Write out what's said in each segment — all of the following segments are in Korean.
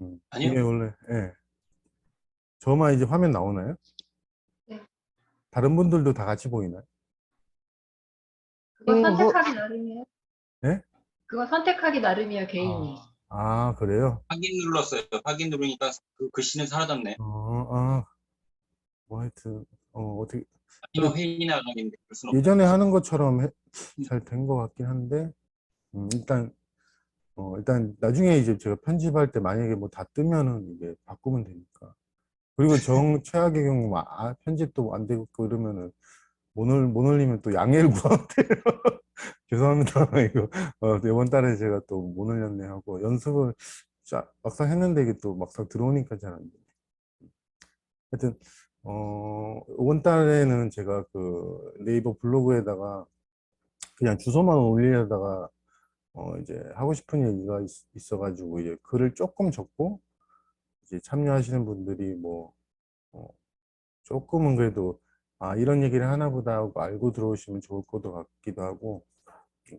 이게 아니요. 원래, 예. 저만 이제 화면 나오나요? 네. 다른 분들도 다 같이 보이나요? 그거 뭐, 선택하기 나름이에요. 네? 그거 선택하기 나름이에요, 개인이. 아, 그래요? 확인 눌렀어요. 확인 누르니까 그 글씨는 사라졌네. 아, 뭐 하여튼, 어떻게, 아니면 그래, 회의 나가는데 그럴 순 없다. 예전에 하는 것처럼 잘 된 것 같긴 한데, 일단 나중에 이제 제가 편집할 때 만약에 뭐 다 뜨면은 이게 바꾸면 되니까. 그리고 최악의 경우 편집도 안 되고 그러면은 못 올리면 또 양해를 구하면 돼요. 죄송합니다. 이거 이번 달에 제가 또 못 올렸네 하고 연습을 막상 했는데 이게 또 막상 들어오니까 잘 안 돼. 하여튼 이번 달에는 제가 그 네이버 블로그에다가 그냥 주소만 올리려다가 이제 하고 싶은 얘기가 있어가지고 이제 글을 조금 적고 이제 참여하시는 분들이 뭐 어, 조금은 그래도 아 이런 얘기를 하나 보다 하고 알고 들어오시면 좋을 것 같기도 하고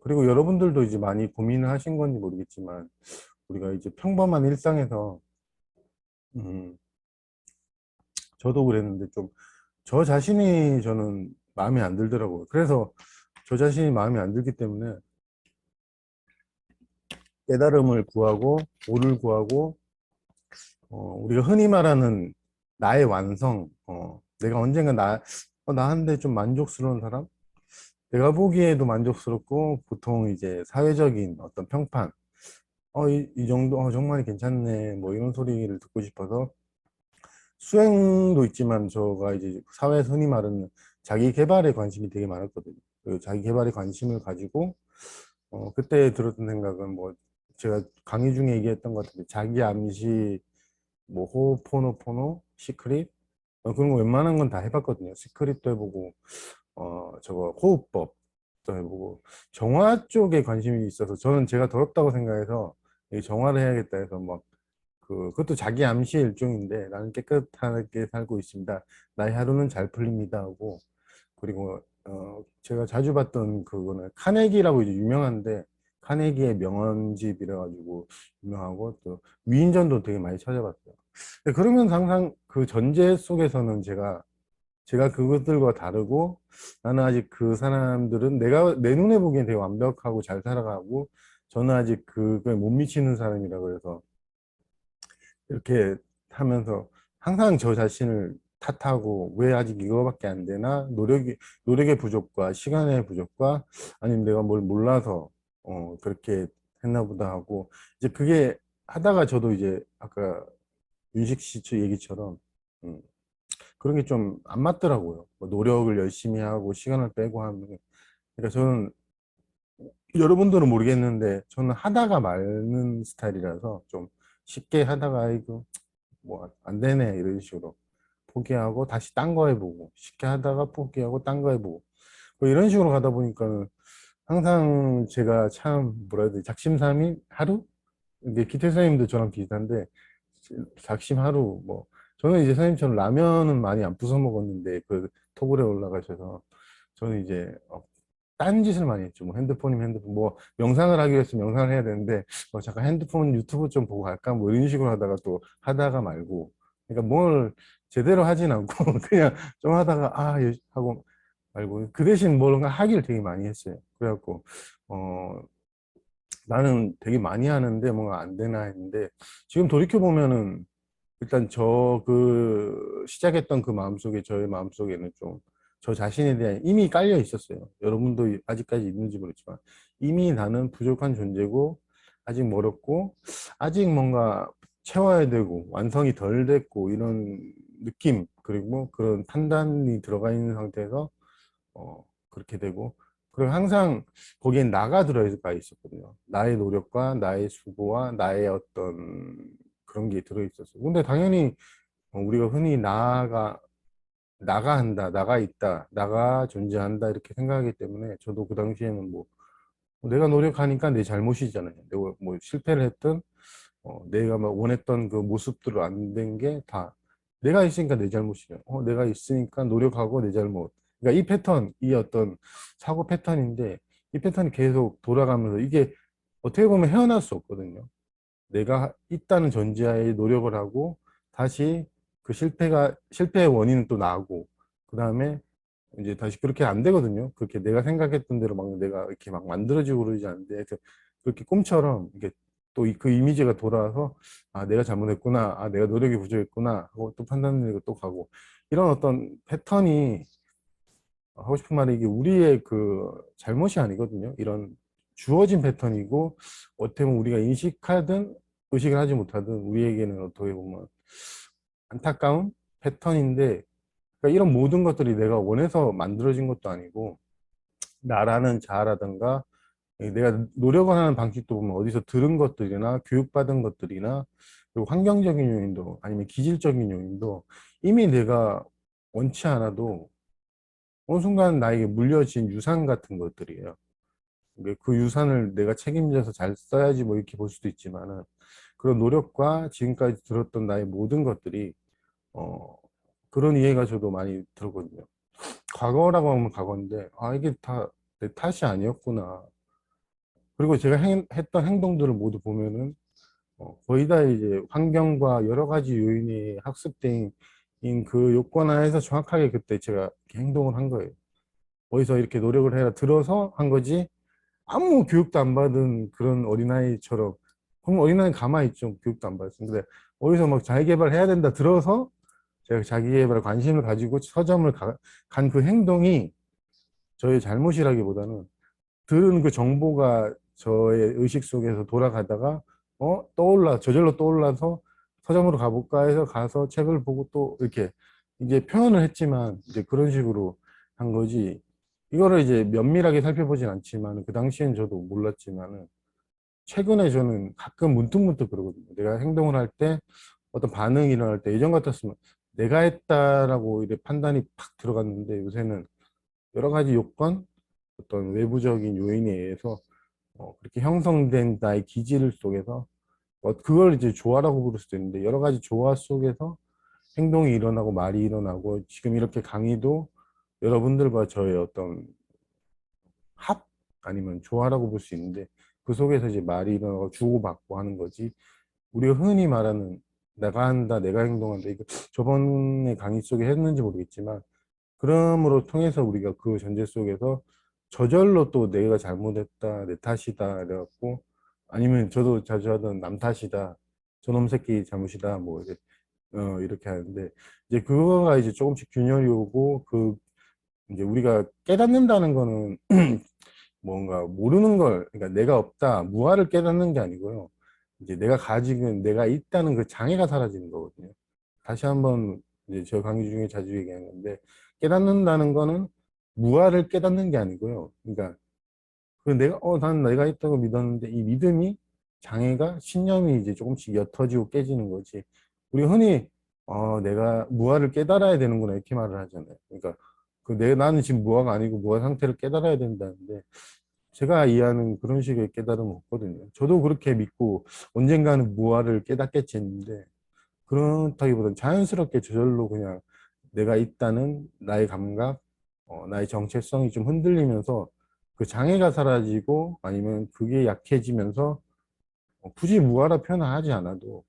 그리고 여러분들도 이제 많이 고민을 하신 건지 모르겠지만 우리가 이제 평범한 일상에서 음, 저도 그랬는데 좀 저 자신이 저는 마음에 안 들더라고요. 그래서 저 자신이 마음에 안 들기 때문에 깨달음을 구하고 오를 구하고 우리가 흔히 말하는 나의 완성, 내가 언젠가 나한테 좀 만족스러운 사람? 내가 보기에도 만족스럽고 보통 이제 사회적인 어떤 평판, 이 정도, 정말 괜찮네, 뭐 이런 소리를 듣고 싶어서 수행도 있지만 저가 이제 사회에서 흔히 말하는 자기 개발에 관심이 되게 많았거든요. 그 자기 개발에 관심을 가지고 그때 들었던 생각은 뭐 제가 강의 중에 얘기했던 것 같은데 자기 암시, 뭐 호호포노포노, 시크릿 그런 거 웬만한 건 다 해봤거든요. 시크릿도 해보고 저거 호흡법도 해보고 정화 쪽에 관심이 있어서 저는 제가 더럽다고 생각해서 이 정화를 해야겠다 해서 막 그것도 자기 암시의 일종인데 나는 깨끗하게 살고 있습니다. 나의 하루는 잘 풀립니다 하고 그리고 제가 자주 봤던 그거는 카네기라고 이제 유명한데 카네기의 명언집이라 가지고 유명하고 또 위인전도 되게 많이 찾아봤어요. 그러면 항상 그 전제 속에서는 제가 그것들과 다르고 나는 아직 그 사람들은 내가 내 눈에 보기엔 되게 완벽하고 잘 살아가고 저는 아직 그거에 못 미치는 사람이라 그래서 이렇게 하면서 항상 저 자신을 탓하고 왜 아직 이거밖에 안 되나 노력의 부족과 시간의 부족과 아니면 내가 뭘 몰라서 그렇게 했나 보다 하고 이제 그게 하다가 저도 이제 아까 윤식 씨 얘기처럼 음, 그런 게 좀 안 맞더라고요. 뭐 노력을 열심히 하고 시간을 빼고 하면 그러니까 저는 여러분들은 모르겠는데 저는 하다가 마는 스타일이라서 좀 쉽게 하다가 아이고 뭐 안 되네 이런 식으로 포기하고 다시 딴 거 해보고 쉽게 하다가 포기하고 딴 거 해보고 뭐 이런 식으로 가다 보니까는 항상 제가 참 뭐라 해야 되지 작심삼일 하루? 이게 기태 선생님도 저랑 비슷한데 작심 하루 뭐 저는 이제 선생님처럼 라면은 많이 안 부숴 먹었는데 그 토굴에 올라가셔서 저는 이제 딴 짓을 많이 했죠. 뭐 핸드폰이면 핸드폰, 뭐 명상을 하기로 했으면 명상을 해야 되는데 잠깐 핸드폰 유튜브 좀 보고 갈까? 뭐 이런 식으로 하다가 또 하다가 말고 그러니까 뭘 제대로 하진 않고 그냥 좀 하다가 하고 말고 그 대신 뭔가 하기를 되게 많이 했어요. 그래갖고 어 나는 되게 많이 하는데 뭔가 안 되나 했는데 지금 돌이켜 보면은 일단 시작했던 그 마음속에 저의 마음속에는 좀 저 자신에 대한 이미 깔려 있었어요. 여러분도 아직까지 있는지 모르지만 이미 나는 부족한 존재고 아직 멀었고 아직 뭔가 채워야 되고 완성이 덜 됐고 이런 느낌 그리고 그런 판단이 들어가 있는 상태에서 그렇게 되고 그리고 항상 거기엔 나가 들어가 있었거든요. 나의 노력과 나의 수고와 나의 어떤 그런 게 들어 있었어요. 근데 당연히 우리가 흔히 나가 한다, 나가 있다, 나가 존재한다 이렇게 생각하기 때문에 저도 그 당시에는 뭐 내가 노력하니까 내 잘못이잖아요. 내가 뭐 실패를 했든 내가 막 원했던 그 모습대로 안 된 게 다 내가 있으니까 내 잘못이에요. 내가 있으니까 노력하고 내 잘못. 그러니까 이 패턴, 이 어떤 사고 패턴인데 이 패턴이 계속 돌아가면서 이게 어떻게 보면 헤어날 수 없거든요. 내가 있다는 전제하에 노력을 하고 다시 그 실패의 원인은 또 나고 그 다음에 이제 다시 그렇게 안 되거든요. 그렇게 내가 생각했던 대로 막 내가 이렇게 막 만들어지고 그러지 않는데 그래서 그렇게 꿈처럼 이게 또 그 이미지가 돌아와서 아 내가 잘못했구나, 아 내가 노력이 부족했구나 하고 또 판단 내리고 또 가고 이런 어떤 패턴이 하고 싶은 말이 이게 우리의 그 잘못이 아니거든요. 이런 주어진 패턴이고 어떻게 보면 우리가 인식하든 의식을 하지 못하든 우리에게는 어떻게 보면 안타까운 패턴인데 그러니까 이런 모든 것들이 내가 원해서 만들어진 것도 아니고 나라는 자아라든가 내가 노력을 하는 방식도 보면 어디서 들은 것들이나 교육받은 것들이나 그리고 환경적인 요인도 아니면 기질적인 요인도 이미 내가 원치 않아도 어느 순간 나에게 물려진 유산 같은 것들이에요. 근데 그 유산을 내가 책임져서 잘 써야지 뭐 이렇게 볼 수도 있지만은 그런 노력과 지금까지 들었던 나의 모든 것들이 어 그런 이해가 저도 많이 들었거든요. 과거라고 하면 과거인데 아 이게 다 내 탓이 아니었구나. 그리고 제가 했던 행동들을 모두 보면은 거의 다 이제 환경과 여러 가지 요인이 학습된 그 요건 하에서 정확하게 그때 제가 이렇게 행동을 한 거예요. 어디서 이렇게 노력을 해라 들어서 한 거지 아무 교육도 안 받은 그런 어린아이처럼 그럼 어린아이는 가만히 있죠. 교육도 안 받았어요. 근데 어디서 막 자기계발 해야 된다 들어서 제가 자기계발에 관심을 가지고 서점을 간 그 행동이 저의 잘못이라기보다는 들은 그 정보가 저의 의식 속에서 돌아가다가 저절로 떠올라서 서점으로 가볼까 해서 가서 책을 보고 또 이렇게 이제 표현을 했지만 이제 그런 식으로 한 거지. 이거를 이제 면밀하게 살펴보진 않지만 그 당시엔 저도 몰랐지만은 최근에 저는 가끔 문득문득 그러거든요. 내가 행동을 할 때 어떤 반응이 일어날 때 예전 같았으면 내가 했다라고 이렇게 판단이 팍 들어갔는데 요새는 여러 가지 요건, 어떤 외부적인 요인에 의해서 그렇게 형성된 나의 기질 속에서 그걸 이제 조화라고 부를 수도 있는데 여러 가지 조화 속에서 행동이 일어나고 말이 일어나고 지금 이렇게 강의도 여러분들과 저의 어떤 합 아니면 조화라고 볼 수 있는데 그 속에서 이제 말이 일어나고 주고받고 하는 거지 우리가 흔히 말하는 내가 한다 내가 행동한다 이거 저번에 강의 속에 했는지 모르겠지만 그럼으로 통해서 우리가 그 전제 속에서 저절로 또 내가 잘못했다, 내 탓이다, 이래갖고, 아니면 저도 자주 하던 남 탓이다, 저놈 새끼 잘못이다, 뭐, 이렇게 하는데, 이제 그거가 이제 조금씩 균열이 오고, 이제 우리가 깨닫는다는 거는 뭔가 모르는 걸, 그러니까 내가 없다, 무아를 깨닫는 게 아니고요. 이제 내가 가지고, 내가 있다는 그 장애가 사라지는 거거든요. 다시 한번 이제 저 강의 중에 자주 얘기하는 건데 깨닫는다는 거는 무아를 깨닫는 게 아니고요. 그러니까 그 난 내가 있다고 믿었는데 이 믿음이 장애가 신념이 이제 조금씩 옅어지고 깨지는 거지. 우리 흔히 내가 무아를 깨달아야 되는구나 이렇게 말을 하잖아요. 그러니까 나는 지금 무아가 아니고 무아 상태를 깨달아야 된다는데 제가 이해하는 그런 식의 깨달음은 없거든요. 저도 그렇게 믿고 언젠가는 무아를 깨닫겠지 했는데 그렇다기보다는 자연스럽게 저절로 그냥 내가 있다는 나의 감각, 나의 정체성이 좀 흔들리면서 그 장애가 사라지고 아니면 그게 약해지면서 굳이 무아라 표현을 하지 않아도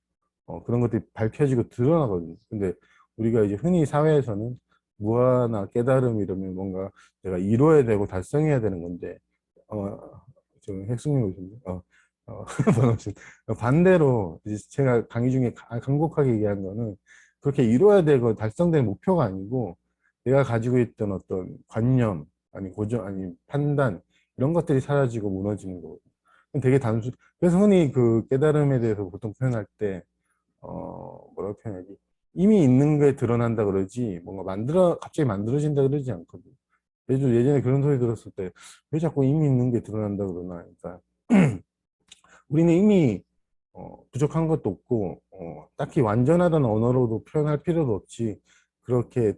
그런 것들이 밝혀지고 드러나거든요. 근데 우리가 이제 흔히 사회에서는 무아나 깨달음 이러면 뭔가 내가 이루어야 되고 달성해야 되는 건데, 어, 지금 핵승님 오셨네. 번호신. 반대로 이제 제가 강의 중에 간곡하게 얘기한 거는 그렇게 이루어야 되고 달성될 목표가 아니고 내가 가지고 있던 어떤 관념, 아니 고정, 아니 판단 이런 것들이 사라지고 무너지는 거거든요. 되게 그래서 흔히 그 깨달음에 대해서 보통 표현할 때 뭐라고 표현하지? 이미 있는 게 드러난다 그러지, 뭔가 갑자기 만들어진다 그러지 않거든. 예전에 그런 소리 들었을 때, 왜 자꾸 이미 있는 게 드러난다 그러나. 그러니까, 우리는 이미, 부족한 것도 없고, 딱히 완전하다는 언어로도 표현할 필요도 없지. 그렇게,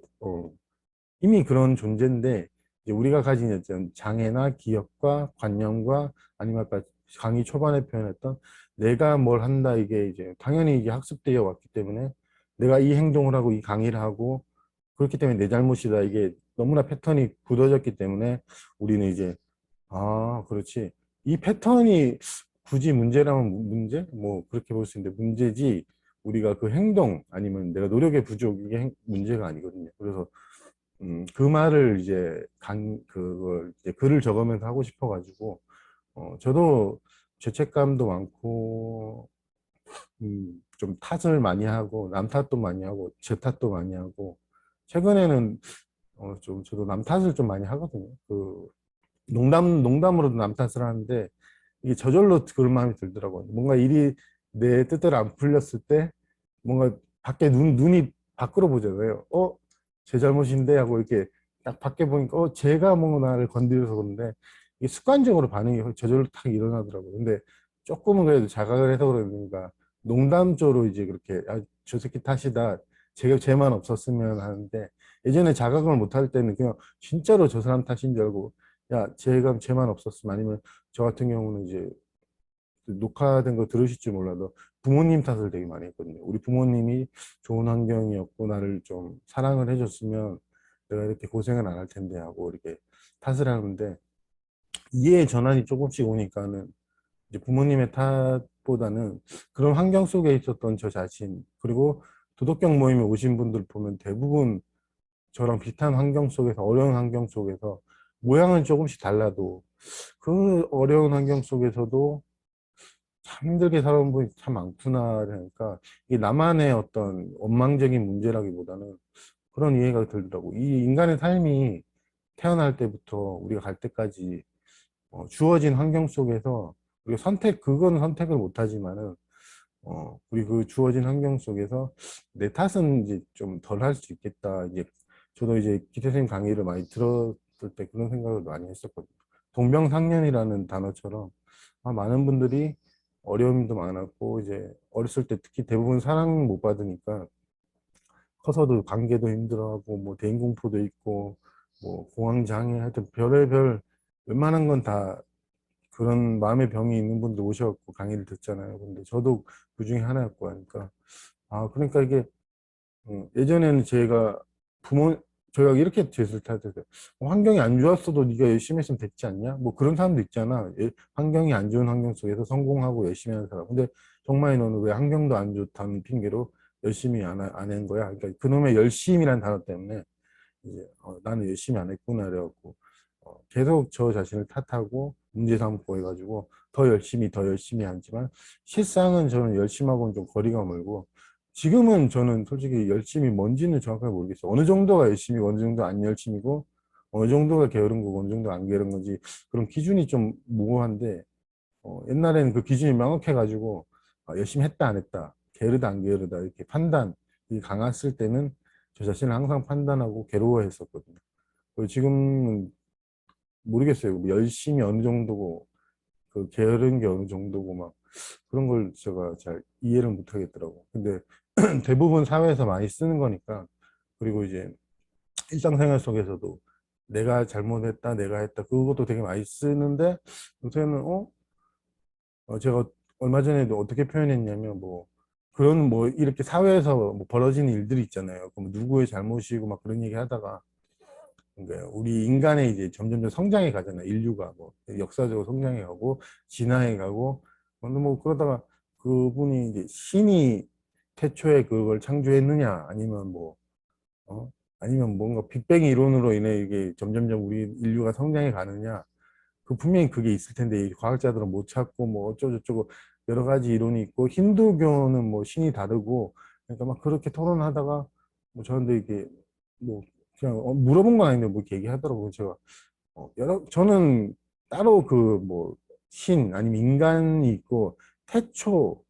이미 그런 존재인데, 이제 우리가 가진 어떤 장애나 기억과 관념과 아니면 아까 강의 초반에 표현했던 내가 뭘 한다 이게 이제 당연히 이게 학습되어 왔기 때문에 내가 이 행동을 하고 이 강의를 하고 그렇기 때문에 내 잘못이다 이게 너무나 패턴이 굳어졌기 때문에 우리는 이제 그렇지 이 패턴이 굳이 문제라면 문제? 뭐 그렇게 볼 수 있는데 문제지 우리가 그 행동 아니면 내가 노력의 부족 이게 문제가 아니거든요. 그래서 그 말을 이제 그걸 이제 글을 적으면서 하고 싶어가지고 저도 죄책감도 많고 좀 탓을 많이 하고 남 탓도 많이 하고 제 탓도 많이 하고 최근에는 좀 저도 남 탓을 좀 많이 하거든요. 그 농담으로도 남 탓을 하는데 이게 저절로 그런 마음이 들더라고요. 뭔가 일이 내 뜻대로 안 풀렸을 때 뭔가 밖에 눈이 밖으로 보잖아요. 제 잘못인데 하고 이렇게 딱 밖에 보니까 제가 뭔가 나를 건드려서 그런데 이게 습관적으로 반응이 저절로 딱 일어나더라고요. 근데 조금은 그래도 자각을 해서 그러니까 농담조로 이제 그렇게 저 새끼 탓이다. 제가 죄만 없었으면 하는데 예전에 자각을 못 할 때는 그냥 진짜로 저 사람 탓인 줄 알고 야, 제가 죄만 없었으면 아니면 저 같은 경우는 이제 녹화된 거 들으실지 몰라도 부모님 탓을 되게 많이 했거든요. 우리 부모님이 좋은 환경이었고 나를 좀 사랑을 해줬으면 내가 이렇게 고생을 안 할 텐데 하고 이렇게 탓을 하는데 이해의 전환이 조금씩 오니까는 이제 부모님의 탓보다는 그런 환경 속에 있었던 저 자신 그리고 도덕경 모임에 오신 분들 보면 대부분 저랑 비슷한 환경 속에서 어려운 환경 속에서 모양은 조금씩 달라도 그 어려운 환경 속에서도 참 힘들게 살아온 분이 참 많구나 하니까 이게 나만의 어떤 원망적인 문제라기보다는 그런 이해가 들더라고. 이 인간의 삶이 태어날 때부터 우리가 갈 때까지 주어진 환경 속에서 우리가 그건 선택을 못 하지만은 우리 그 주어진 환경 속에서 내 탓은 이제 좀 덜 할 수 있겠다. 이제 저도 이제 기태선생님 강의를 많이 들었을 때 그런 생각을 많이 했었거든요. 동병상련이라는 단어처럼 많은 분들이 어려움도 많았고 이제 어렸을 때 특히 대부분 사랑 못 받으니까 커서도 관계도 힘들어하고 뭐 대인공포도 있고 뭐 공황장애 하여튼 별의별 웬만한 건 다 그런 마음의 병이 있는 분들 오셔갖고 강의를 듣잖아요. 근데 저도 그 중에 하나였고 하니까 그러니까 이게 예전에는 제가 저희가 이렇게 제스를 타도 환경이 안 좋았어도 네가 열심히 했으면 됐지 않냐? 뭐 그런 사람도 있잖아. 환경이 안 좋은 환경 속에서 성공하고 열심히 하는 사람. 근데 정말 너는 왜 환경도 안 좋다는 핑계로 열심히 안 한 거야? 그러니까 그놈의 열심이라는 단어 때문에 이제 나는 열심히 안 했구나 그래갖고 계속 저 자신을 탓하고 문제 삼고 해가지고 더 열심히 하지만 실상은 저는 열심하고는 좀 거리가 멀고 지금은 저는 솔직히 열심히 뭔지는 정확하게 모르겠어요. 어느 정도가 열심이고 어느 정도 안 열심이고 어느 정도가 게으른 거고 어느 정도 안 게으른 건지 그런 기준이 좀 모호한데 옛날에는 그 기준이 명확해가지고 열심히 했다 안 했다 게으르다 안 게으르다 이렇게 판단이 강했을 때는 저 자신을 항상 판단하고 괴로워했었거든요. 그리고 지금은 모르겠어요. 뭐 열심히 어느 정도고 그 게으른 게 어느 정도고 막 그런 걸 제가 잘 이해를 못 하겠더라고. 근데 대부분 사회에서 많이 쓰는 거니까 그리고 이제 일상생활 속에서도 내가 잘못했다, 내가 했다 그것도 되게 많이 쓰는데 요새는 제가 얼마 전에도 어떻게 표현했냐면 뭐 그런 뭐 이렇게 사회에서 뭐 벌어지는 일들이 있잖아요. 그럼 누구의 잘못이고 막 그런 얘기 하다가 그러니까 우리 인간의 이제 점점점 성장해 가잖아요. 인류가 뭐 역사적으로 성장해 가고 진화해 가고 뭐 그러다가 그분이 이제 신이 태초에 그걸 창조했느냐 아니면 뭐 아니면 뭔가 빅뱅 이론으로 인해 이게 점점점 우리 인류가 성장해 가느냐 분명히 그게 있을 텐데 이 과학자들은 못 찾고 뭐 어쩌고저쩌고 여러 가지 이론이 있고 힌두교는 뭐 신이 다르고 그러니까 막 그렇게 토론하다가 뭐 저한테 이게 뭐 그냥 물어본 건 아닌데 뭐 이렇게 얘기하더라고요. 제가 저는 따로 그 뭐 신 아니면 인간이 있고 태초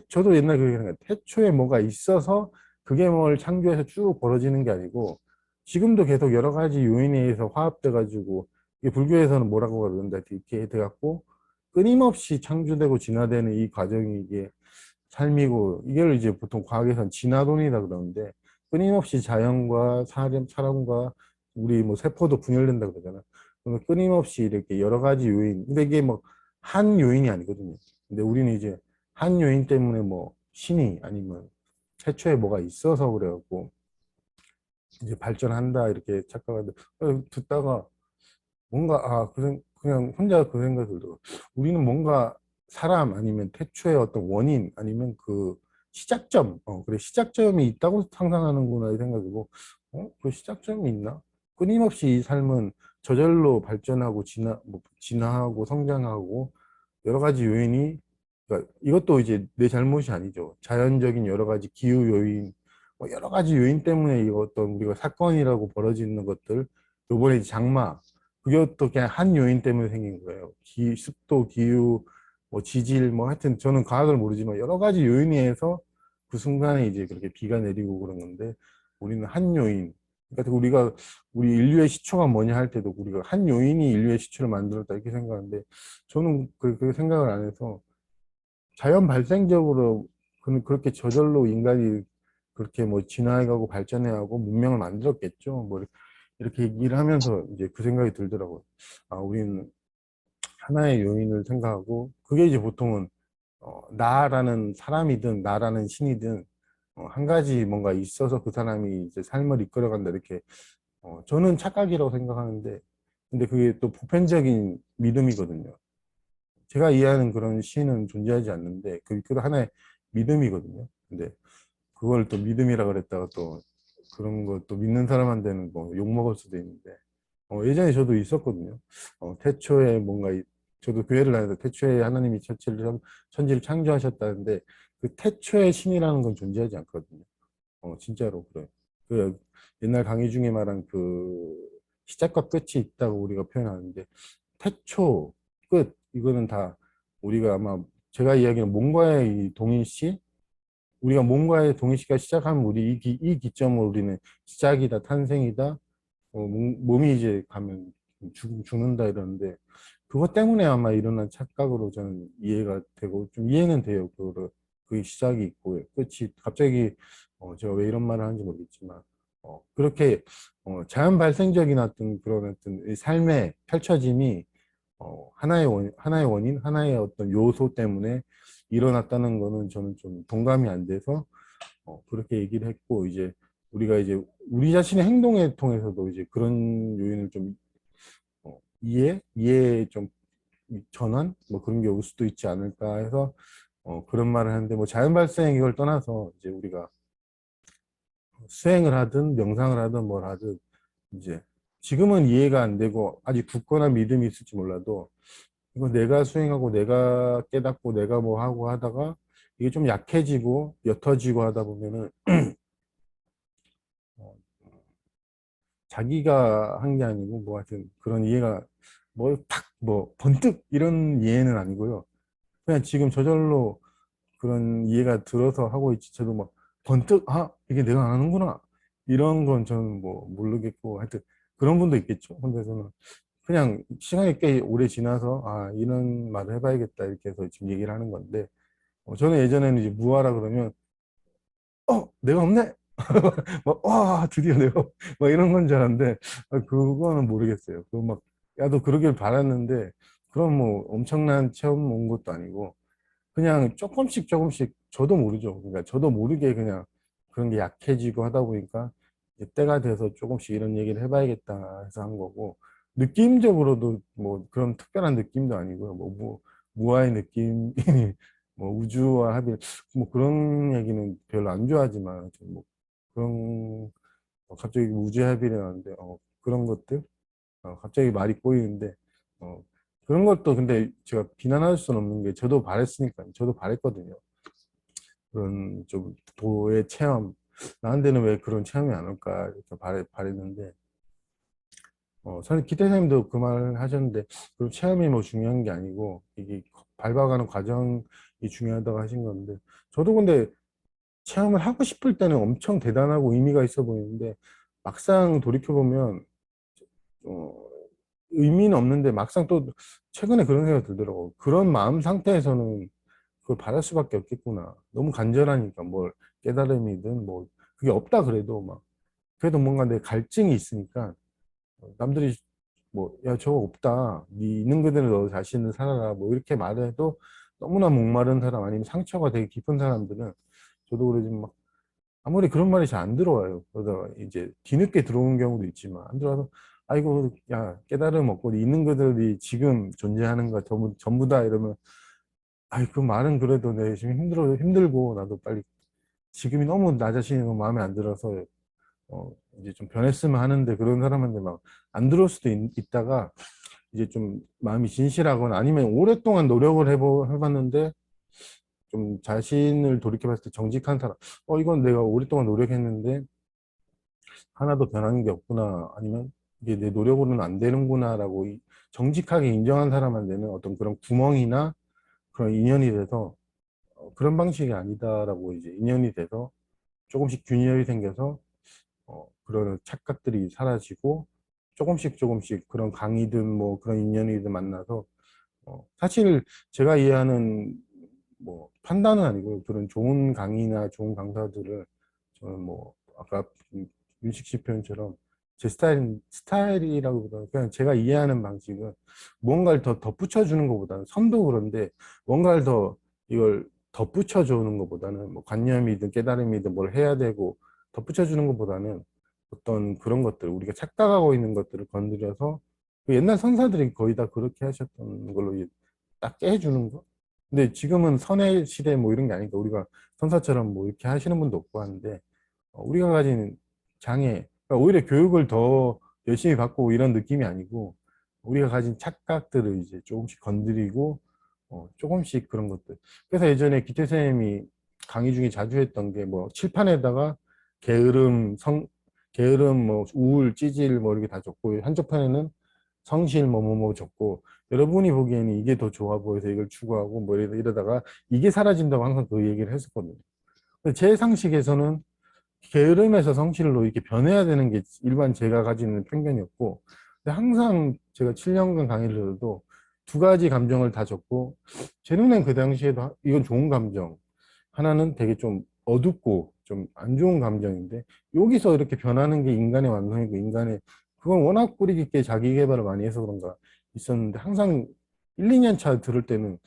저도 옛날에 그렇게 생각해요. 태초에 뭐가 있어서 그게 뭘 창조해서 쭉 벌어지는 게 아니고 지금도 계속 여러 가지 요인에 의해서 화합돼 가지고 이게 불교에서는 뭐라고 그러는데 이렇게 돼갖고 끊임없이 창조되고 진화되는 이 과정이 이게 삶이고 이걸 이제 보통 과학에서는 진화론이라 그러는데 끊임없이 자연과 사람과 우리 뭐 세포도 분열된다 그러잖아. 그러면 끊임없이 이렇게 여러 가지 요인. 근데 이게 뭐 한 요인이 아니거든요. 근데 우리는 이제 한 요인 때문에 뭐 신이 아니면 태초에 뭐가 있어서 그래갖고 이제 발전한다 이렇게 착각하는데 듣다가 뭔가 그냥 혼자 그 생각이 들더라고. 우리는 뭔가 사람 아니면 태초의 어떤 원인 아니면 그 시작점, 그래 시작점이 있다고 상상하는구나 이 생각이고, 그 시작점이 있나? 끊임없이 이 삶은 저절로 발전하고 진화하고 성장하고 여러 가지 요인이, 그러니까 이것도 이제 내 잘못이 아니죠. 자연적인 여러 가지 기후 요인, 뭐 여러 가지 요인 때문에 이 어떤 우리가 사건이라고 벌어지는 것들, 요번에 이제 장마, 그것도 그냥 한 요인 때문에 생긴 거예요. 습도, 기후, 뭐 지질, 뭐 하여튼 저는 과학을 모르지만 여러 가지 요인에 의해서 그 순간에 이제 그렇게 비가 내리고 그런 건데, 우리는 한 요인, 그러니까 우리 인류의 시초가 뭐냐 할 때도 우리가 한 요인이 인류의 시초를 만들었다 이렇게 생각하는데, 저는 그렇게 생각을 안 해서 자연 발생적으로 그렇게 저절로 인간이 그렇게 뭐 진화해가고 발전해가고 문명을 만들었겠죠. 뭐 이렇게 얘기를 하면서 이제 그 생각이 들더라고요. 아, 우리는 하나의 요인을 생각하고 그게 이제 보통은 나라는 사람이든 나라는 신이든 한 가지 뭔가 있어서 그 사람이 이제 삶을 이끌어간다 이렇게, 저는 착각이라고 생각하는데, 근데 그게 또 보편적인 믿음이거든요. 제가 이해하는 그런 신은 존재하지 않는데 그것도 하나의 믿음이거든요. 근데 그걸 또 믿음이라 그랬다가 또 그런 거 또 믿는 사람한테는 뭐 욕먹을 수도 있는데, 예전에 저도 있었거든요. 태초에 저도 교회를 다니면서 태초에 하나님이 천지를 창조하셨다는데 그 태초의 신이라는 건 존재하지 않거든요. 진짜로 그래요. 그 옛날 강의 중에 말한 그 시작과 끝이 있다고 우리가 표현하는데, 태초, 끝, 이거는 다 우리가 아마 제가 이야기하는 몸과의 이 동일시, 우리가 몸과의 동일시가 시작하면 우리 이 기점을 우리는 시작이다, 탄생이다, 몸이 이제 가면 죽는다 이러는데, 그것 때문에 아마 일어난 착각으로 저는 이해가 되고 좀 이해는 돼요. 그 시작이 있고 끝이 갑자기, 제가 왜 이런 말을 하는지 모르겠지만, 그렇게 자연 발생적인 어떤 그런 어떤 이 삶의 펼쳐짐이 하나의 원인, 하나의 어떤 요소 때문에 일어났다는 거는 저는 좀 동감이 안 돼서 그렇게 얘기를 했고, 이제 우리가 이제 우리 자신의 행동에 통해서도 이제 그런 요인을 좀 이해 좀 전환 뭐 그런 게 올 수도 있지 않을까 해서 그런 말을 하는데, 뭐 자연 발생 이걸 떠나서 이제 우리가 수행을 하든 명상을 하든 뭘 하든 이제 지금은 이해가 안 되고 아직 굳건한 믿음이 있을지 몰라도, 이거 내가 수행하고 내가 깨닫고 내가 뭐 하고 하다가 이게 좀 약해지고 옅어지고 하다 보면은 어, 자기가 한 게 아니고 뭐 하여튼 그런 이해가 뭐 탁 뭐 번뜩 이런 이해는 아니고요. 그냥 지금 저절로 그런 이해가 들어서 하고 있지, 저도 막 번뜩 이게 내가 안 하는구나 이런 건 저는 뭐 모르겠고, 하여튼 그런 분도 있겠죠. 근데 저는 그냥 시간이 꽤 오래 지나서 이런 말을 해봐야겠다 이렇게 해서 지금 얘기를 하는 건데, 저는 예전에는 이제 무아라 그러면 내가 없네 막 와 드디어 내가 막 이런 건 줄 알았는데, 그거는 모르겠어요. 그거 막 야도 그러길 바랐는데 그럼 뭐 엄청난 체험 온 것도 아니고 그냥 조금씩 조금씩 저도 모르죠. 그러니까 저도 모르게 그냥 그런 게 약해지고 하다 보니까 이제 때가 돼서 조금씩 이런 얘기를 해봐야겠다 해서 한 거고, 느낌적으로도 뭐 그런 특별한 느낌도 아니고요. 무아의 느낌, 뭐 우주와 합일, 뭐 그런 얘기는 별로 안 좋아하지만 뭐 그런, 갑자기 우주의 합일이 나는데 그런 것들, 갑자기 말이 꼬이는데, 어, 그런 것도 근데 제가 비난할 수는 없는 게 저도 바랬으니까, 저도 바랬거든요. 그런 좀 도의 체험, 나한테는 왜 그런 체험이 안 올까 이렇게 바랬는데, 사실 기태사님도 그 말 하셨는데, 그럼 체험이 뭐 중요한 게 아니고 이게 밟아가는 과정이 중요하다고 하신 건데, 저도 근데 체험을 하고 싶을 때는 엄청 대단하고 의미가 있어 보이는데 막상 돌이켜보면 어, 의미는 없는데, 막상 또 최근에 그런 생각이 들더라고. 그런 마음 상태에서는 그걸 바랄 수밖에 없겠구나. 너무 간절하니까 뭘 깨달음이든 뭐 그게 없다 그래도 막 그래도 뭔가 내 갈증이 있으니까, 남들이 뭐 야 저거 없다, 네 있는 그대로 너 자신을 살아라 뭐 이렇게 말해도 너무나 목마른 사람 아니면 상처가 되게 깊은 사람들은, 저도 그러지만 막 아무리 그런 말이 잘 안 들어와요. 그러다가 이제 뒤늦게 들어오는 경우도 있지만 안 들어와서 아이고 야 깨달음 없고 있는 그들이 지금 존재하는 거 전부 다 이러면 아이, 그 말은 그래도 내 지금 힘들고, 나도 빨리, 지금이 너무 나 자신이 너무 마음에 안 들어서, 이제 좀 변했으면 하는데, 그런 사람한테 막 안 들어올 수도 있다가, 이제 좀 마음이 진실하거나 아니면 오랫동안 노력을 해봤는데, 좀 자신을 돌이켜봤을 때 정직한 사람, 이건 내가 오랫동안 노력했는데, 하나도 변하는 게 없구나, 아니면 이게 내 노력으로는 안 되는구나라고 정직하게 인정한 사람한테는 어떤 그런 구멍이나 그런 인연이 돼서 그런 방식이 아니다라고 이제 인연이 돼서 조금씩 균열이 생겨서 그런 착각들이 사라지고 조금씩 그런 강의든 뭐 그런 인연이든 만나서 사실 제가 이해하는 뭐 판단은 아니고 그런 좋은 강의나 좋은 강사들을 저는 뭐 아까 윤식 씨 표현처럼 제 스타일이라고보다는 그냥 제가 이해하는 방식은 뭔가를 더 덧붙여 주는 것보다는 선도 그런데 뭔가를 더 이걸 덧붙여 주는 것보다는 뭐 관념이든 깨달음이든 뭘 해야 되고 덧붙여 주는 것보다는 어떤 그런 것들 우리가 착각하고 있는 것들을 건드려서 그 옛날 선사들이 거의 다 그렇게 하셨던 걸로 딱 깨주는 거. 근데 지금은 선의 시대 뭐 이런 게 아니까 우리가 선사처럼 뭐 이렇게 하시는 분도 없고 하는데 우리가 가진 장애, 그러니까 오히려 교육을 더 열심히 받고 이런 느낌이 아니고 우리가 가진 착각들을 이제 조금씩 건드리고 조금씩 그런 것들. 그래서 예전에 기태 선생님이 강의 중에 자주 했던 게 뭐 칠판에다가 게으름, 게으름, 뭐 우울, 찌질 뭐 이렇게 다 적고 한쪽 판에는 성실 뭐뭐뭐 적고 여러분이 보기에는 이게 더 좋아 보여서 이걸 추구하고 뭐 이러다가 이게 사라진다고 항상 그 얘기를 했었거든요. 근데 제 상식에서는 게으름에서 성실로 이렇게 변해야 되는 게 일반 제가 가지는 편견이었고, 근데 항상 제가 7년간 강의를 들어도 두 가지 감정을 다 적고, 제 눈엔 그 당시에도 이건 좋은 감정, 하나는 되게 좀 어둡고 좀 안 좋은 감정인데, 여기서 이렇게 변하는 게 인간의 완성이고, 그건 워낙 뿌리 깊게 자기 개발을 많이 해서 그런가 있었는데, 항상 1, 2년 차 들을 때는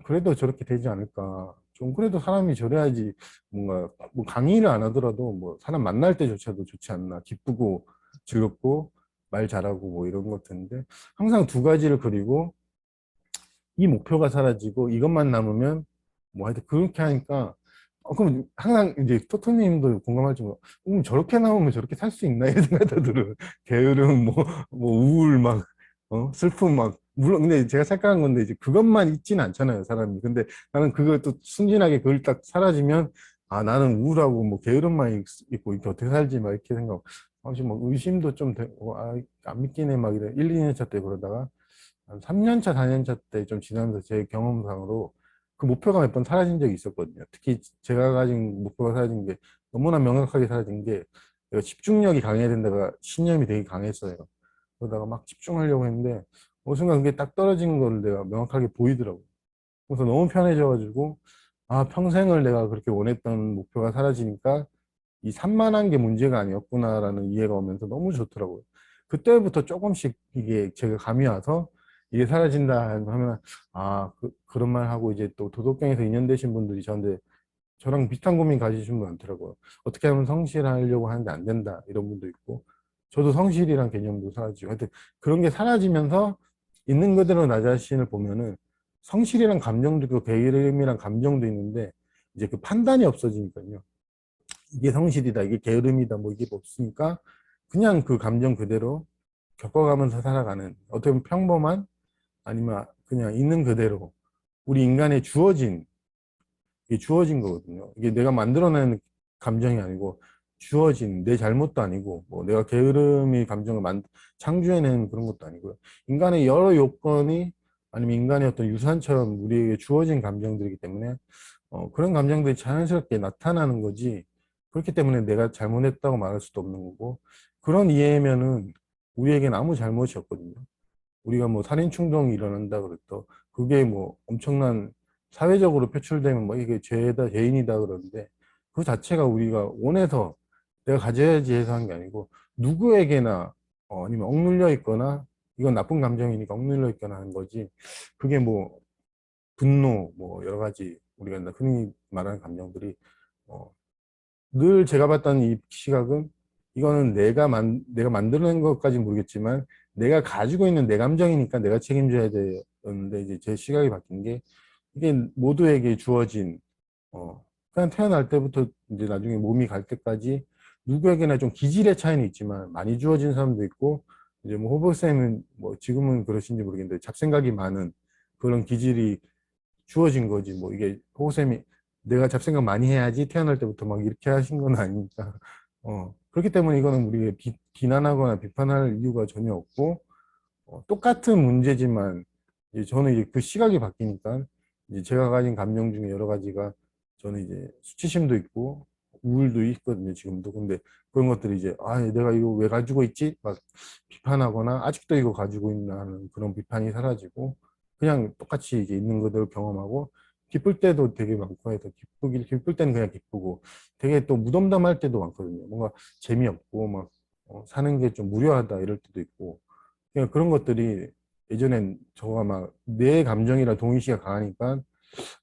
그래도 저렇게 되지 않을까. 좀 그래도 사람이 저래야지 뭔가 뭐 강의를 안 하더라도 뭐 사람 만날 때조차도 좋지 않나. 기쁘고 즐겁고 말 잘하고 뭐 이런 것들인데 항상 두 가지를 그리고 이 목표가 사라지고 이것만 남으면 뭐 하여튼 그렇게 하니까 그럼 항상 이제 토토님도 공감할 정도 저렇게 나오면 저렇게 살 수 있나 이런 생각도 들어요. 게으름 뭐 우울 막 슬픔 막 물론 근데 제가 착각한 건데 이제 그것만 있지는 않잖아요 사람이. 근데 나는 그걸 또 순진하게 그걸 딱 사라지면 나는 우울하고 뭐 게으름만 있고 이렇게 어떻게 살지 막 이렇게 생각 지금 뭐 의심도 좀 되고 안 믿기네 막 이래 1, 2년 차 때 그러다가 한 3년 차, 4년 차 때 좀 지나면서 제 경험상으로 그 목표가 몇 번 사라진 적이 있었거든요. 특히 제가 가진 목표가 사라진 게 너무나 명확하게 사라진 게 내가 집중력이 강해야 된다가 신념이 되게 강했어요. 그러다가 막 집중하려고 했는데 어느 순간 그게 딱 떨어진 거를 내가 명확하게 보이더라고요. 그래서 너무 편해져가지고 평생을 내가 그렇게 원했던 목표가 사라지니까 이 산만한 게 문제가 아니었구나라는 이해가 오면서 너무 좋더라고요. 그때부터 조금씩 이게 제가 감이 와서 이게 사라진다 하면 그런 말 하고 이제 또 도덕경에서 인연되신 분들이 저랑 비슷한 고민 가지신 분 많더라고요. 어떻게 하면 성실하려고 하는데 안 된다 이런 분도 있고 저도 성실이란 개념도 사라지고 하여튼 그런 게 사라지면서 있는 그대로 나 자신을 보면은 성실이란 감정도 있고 게으름이란 감정도 있는데 이제 그 판단이 없어지니까요. 이게 성실이다, 이게 게으름이다, 뭐 이게 없으니까 그냥 그 감정 그대로 겪어가면서 살아가는 어떻게 보면 평범한 아니면 그냥 있는 그대로 우리 인간에 이게 주어진 거거든요. 이게 내가 만들어낸 감정이 아니고 주어진 내 잘못도 아니고 뭐 내가 게으름이 감정을 창조해낸 그런 것도 아니고요. 인간의 여러 요건이 아니면 인간의 어떤 유산처럼 우리에게 주어진 감정들이기 때문에 그런 감정들이 자연스럽게 나타나는 거지. 그렇기 때문에 내가 잘못했다고 말할 수도 없는 거고, 그런 이해면은 우리에겐 아무 잘못이 없거든요. 우리가 뭐 살인 충동이 일어난다 그랬더. 그게 뭐 엄청난 사회적으로 표출되면 뭐 이게 죄다, 죄인이다 그러는데, 그 자체가 우리가 원해서 내가 가져야지 해서 한 게 아니고, 누구에게나, 아니면 억눌려 있거나, 이건 나쁜 감정이니까 억눌려 있거나 하는 거지. 그게 뭐 분노, 뭐 여러 가지 우리가 흔히 말하는 감정들이 어, 늘 제가 봤던 이 시각은 이거는 내가 만들어낸 것까지는 모르겠지만 내가 가지고 있는 내 감정이니까 내가 책임져야 되는데 이제 제 시각이 바뀐 게 이게 모두에게 주어진 그냥 태어날 때부터 이제 나중에 몸이 갈 때까지 누구에게나 좀 기질의 차이는 있지만 많이 주어진 사람도 있고 이제 뭐 호버쌤은 뭐 지금은 그러신지 모르겠는데 잡생각이 많은 그런 기질이 주어진 거지 뭐 이게 호버쌤이 내가 잡생각 많이 해야지 태어날 때부터 막 이렇게 하신 건 아니니까 그렇기 때문에 이거는 우리가 비난하거나 비판할 이유가 전혀 없고 똑같은 문제지만 이제 저는 이제 그 시각이 바뀌니까 이제 제가 가진 감정 중에 여러 가지가 저는 이제 수치심도 있고 우울도 있거든요 지금도. 근데 그런 것들이 이제 아 내가 이거 왜 가지고 있지 막 비판하거나 아직도 이거 가지고 있나 하는 그런 비판이 사라지고 그냥 똑같이 이제 있는 그대로 경험하고 기쁠 때도 되게 많고 해서 기쁠 때는 그냥 기쁘고 되게 또 무덤덤할 때도 많거든요. 뭔가 재미없고 막 사는 게 좀 무료하다 이럴 때도 있고 그냥 그런 것들이 예전엔 저가 막 내 감정이라 동의시가 강하니까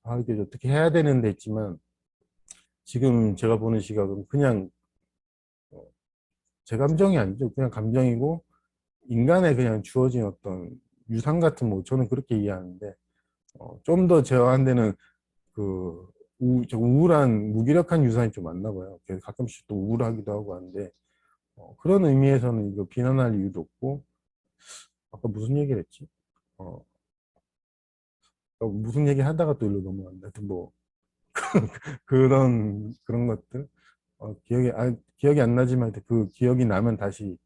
아 이게 어떻게 해야 되는데 했지만 지금 제가 보는 시각은 그냥 제 감정이 아니죠. 그냥 감정이고 인간의 그냥 주어진 어떤 유산 같은 뭐 저는 그렇게 이해하는데 좀 더 저한테는 그 우울한 무기력한 유산이 좀 많나 봐요. 그래서 가끔씩 또 우울하기도 하고 하는데 그런 의미에서는 이거 비난할 이유도 없고 아까 무슨 얘기를 했지? 어, 무슨 얘기 하다가 또 일로 넘어갔네. 하여튼 뭐 그런 것들 기억이 안 나지만 그 기억이 나면 다시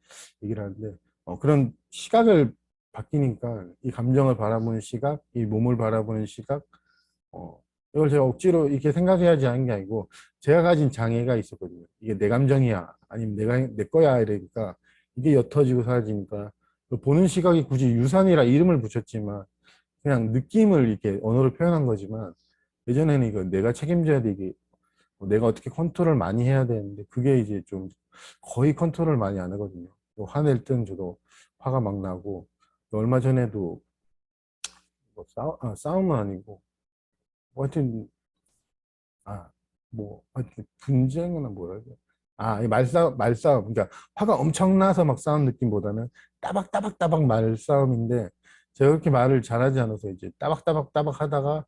얘기를 하는데 그런 시각을 바뀌니까 이 감정을 바라보는 시각, 이 몸을 바라보는 시각 이걸 제가 억지로 이렇게 생각해야지 하는 게 아니고 제가 가진 장애가 있었거든요. 이게 내 감정이야 아니면 내 거야 이러니까 이게 옅어지고 사라지니까 그 보는 시각이 굳이 유산이라 이름을 붙였지만 그냥 느낌을 이렇게 언어로 표현한 거지만 예전에는 이거 내가 책임져야 돼 이게 내가 어떻게 컨트롤 많이 해야 되는데 그게 이제 좀 거의 컨트롤 많이 안 하거든요. 화낼 땐 저도 화가 막 나고 얼마 전에도 뭐 싸움은 아니고 뭐 하여튼 뭐 하여튼 분쟁이나 뭐라 해야 돼. 이 말싸움 그러니까 화가 엄청 나서 막 싸운 느낌보다는 따박따박따박 말싸움인데 제가 그렇게 말을 잘하지 않아서 이제 따박따박따박 하다가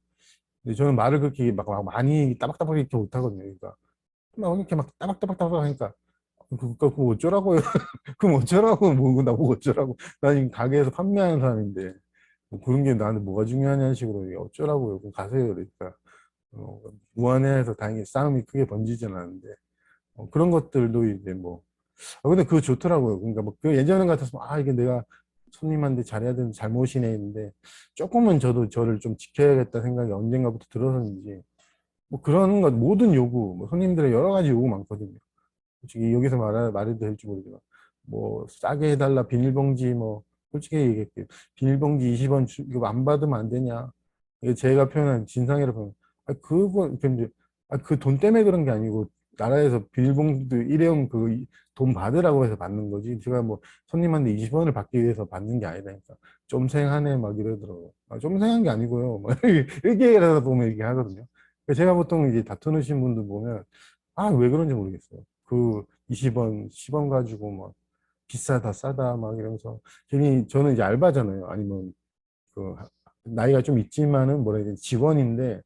근데 저는 말을 그렇게 막 많이 따박따박 이렇게 못하거든요. 그러니까 막 이렇게 막 따박따박따박 하니까 그거 어쩌라고요? 그럼 어쩌라고? 뭐 나보고 어쩌라고? 나 지금 가게에서 판매하는 사람인데 뭐 그런 게 나한테 뭐가 중요하냐는 식으로 이게 어쩌라고요? 그럼 가세요. 그러니까 무안해서 다행히 싸움이 크게 번지진 않았는데 그런 것들도 이제 뭐 근데 그거 좋더라고요. 그러니까 뭐 그 예전 같았으면 이게 내가 손님한테 잘해야 되는 잘못이네 했는데 조금은 저도 저를 좀 지켜야겠다 생각이 언젠가부터 들어서인지 뭐 그런 것 모든 요구 뭐 손님들의 여러 가지 요구 많거든요. 솔직히 여기서 말해도 될지 모르지만 뭐 싸게 해달라 비닐봉지 뭐 솔직히 얘기할게요. 비닐봉지 20원 이거 안 받으면 안 되냐. 이게 제가 표현한 진상이라고 표현. 그거 이제 그 돈 때문에 그런 게 아니고 나라에서 비닐봉지도 일회용 그 돈 받으라고 해서 받는 거지. 제가 뭐 손님한테 20원을 받기 위해서 받는 게 아니라니까. 좀 생하네 막 이러더라고. 좀 생한 게 아니고요. 막 이렇게 얘기하다 보면 이렇게 하거든요. 제가 보통 이제 다투는 분들 보면 왜 그런지 모르겠어요. 그 20원, 10원 가지고 막 비싸다, 싸다 막 이러면서 괜히 저는 이제 알바잖아요. 아니면 그 나이가 좀 있지만은 뭐라 해야 되지 직원인데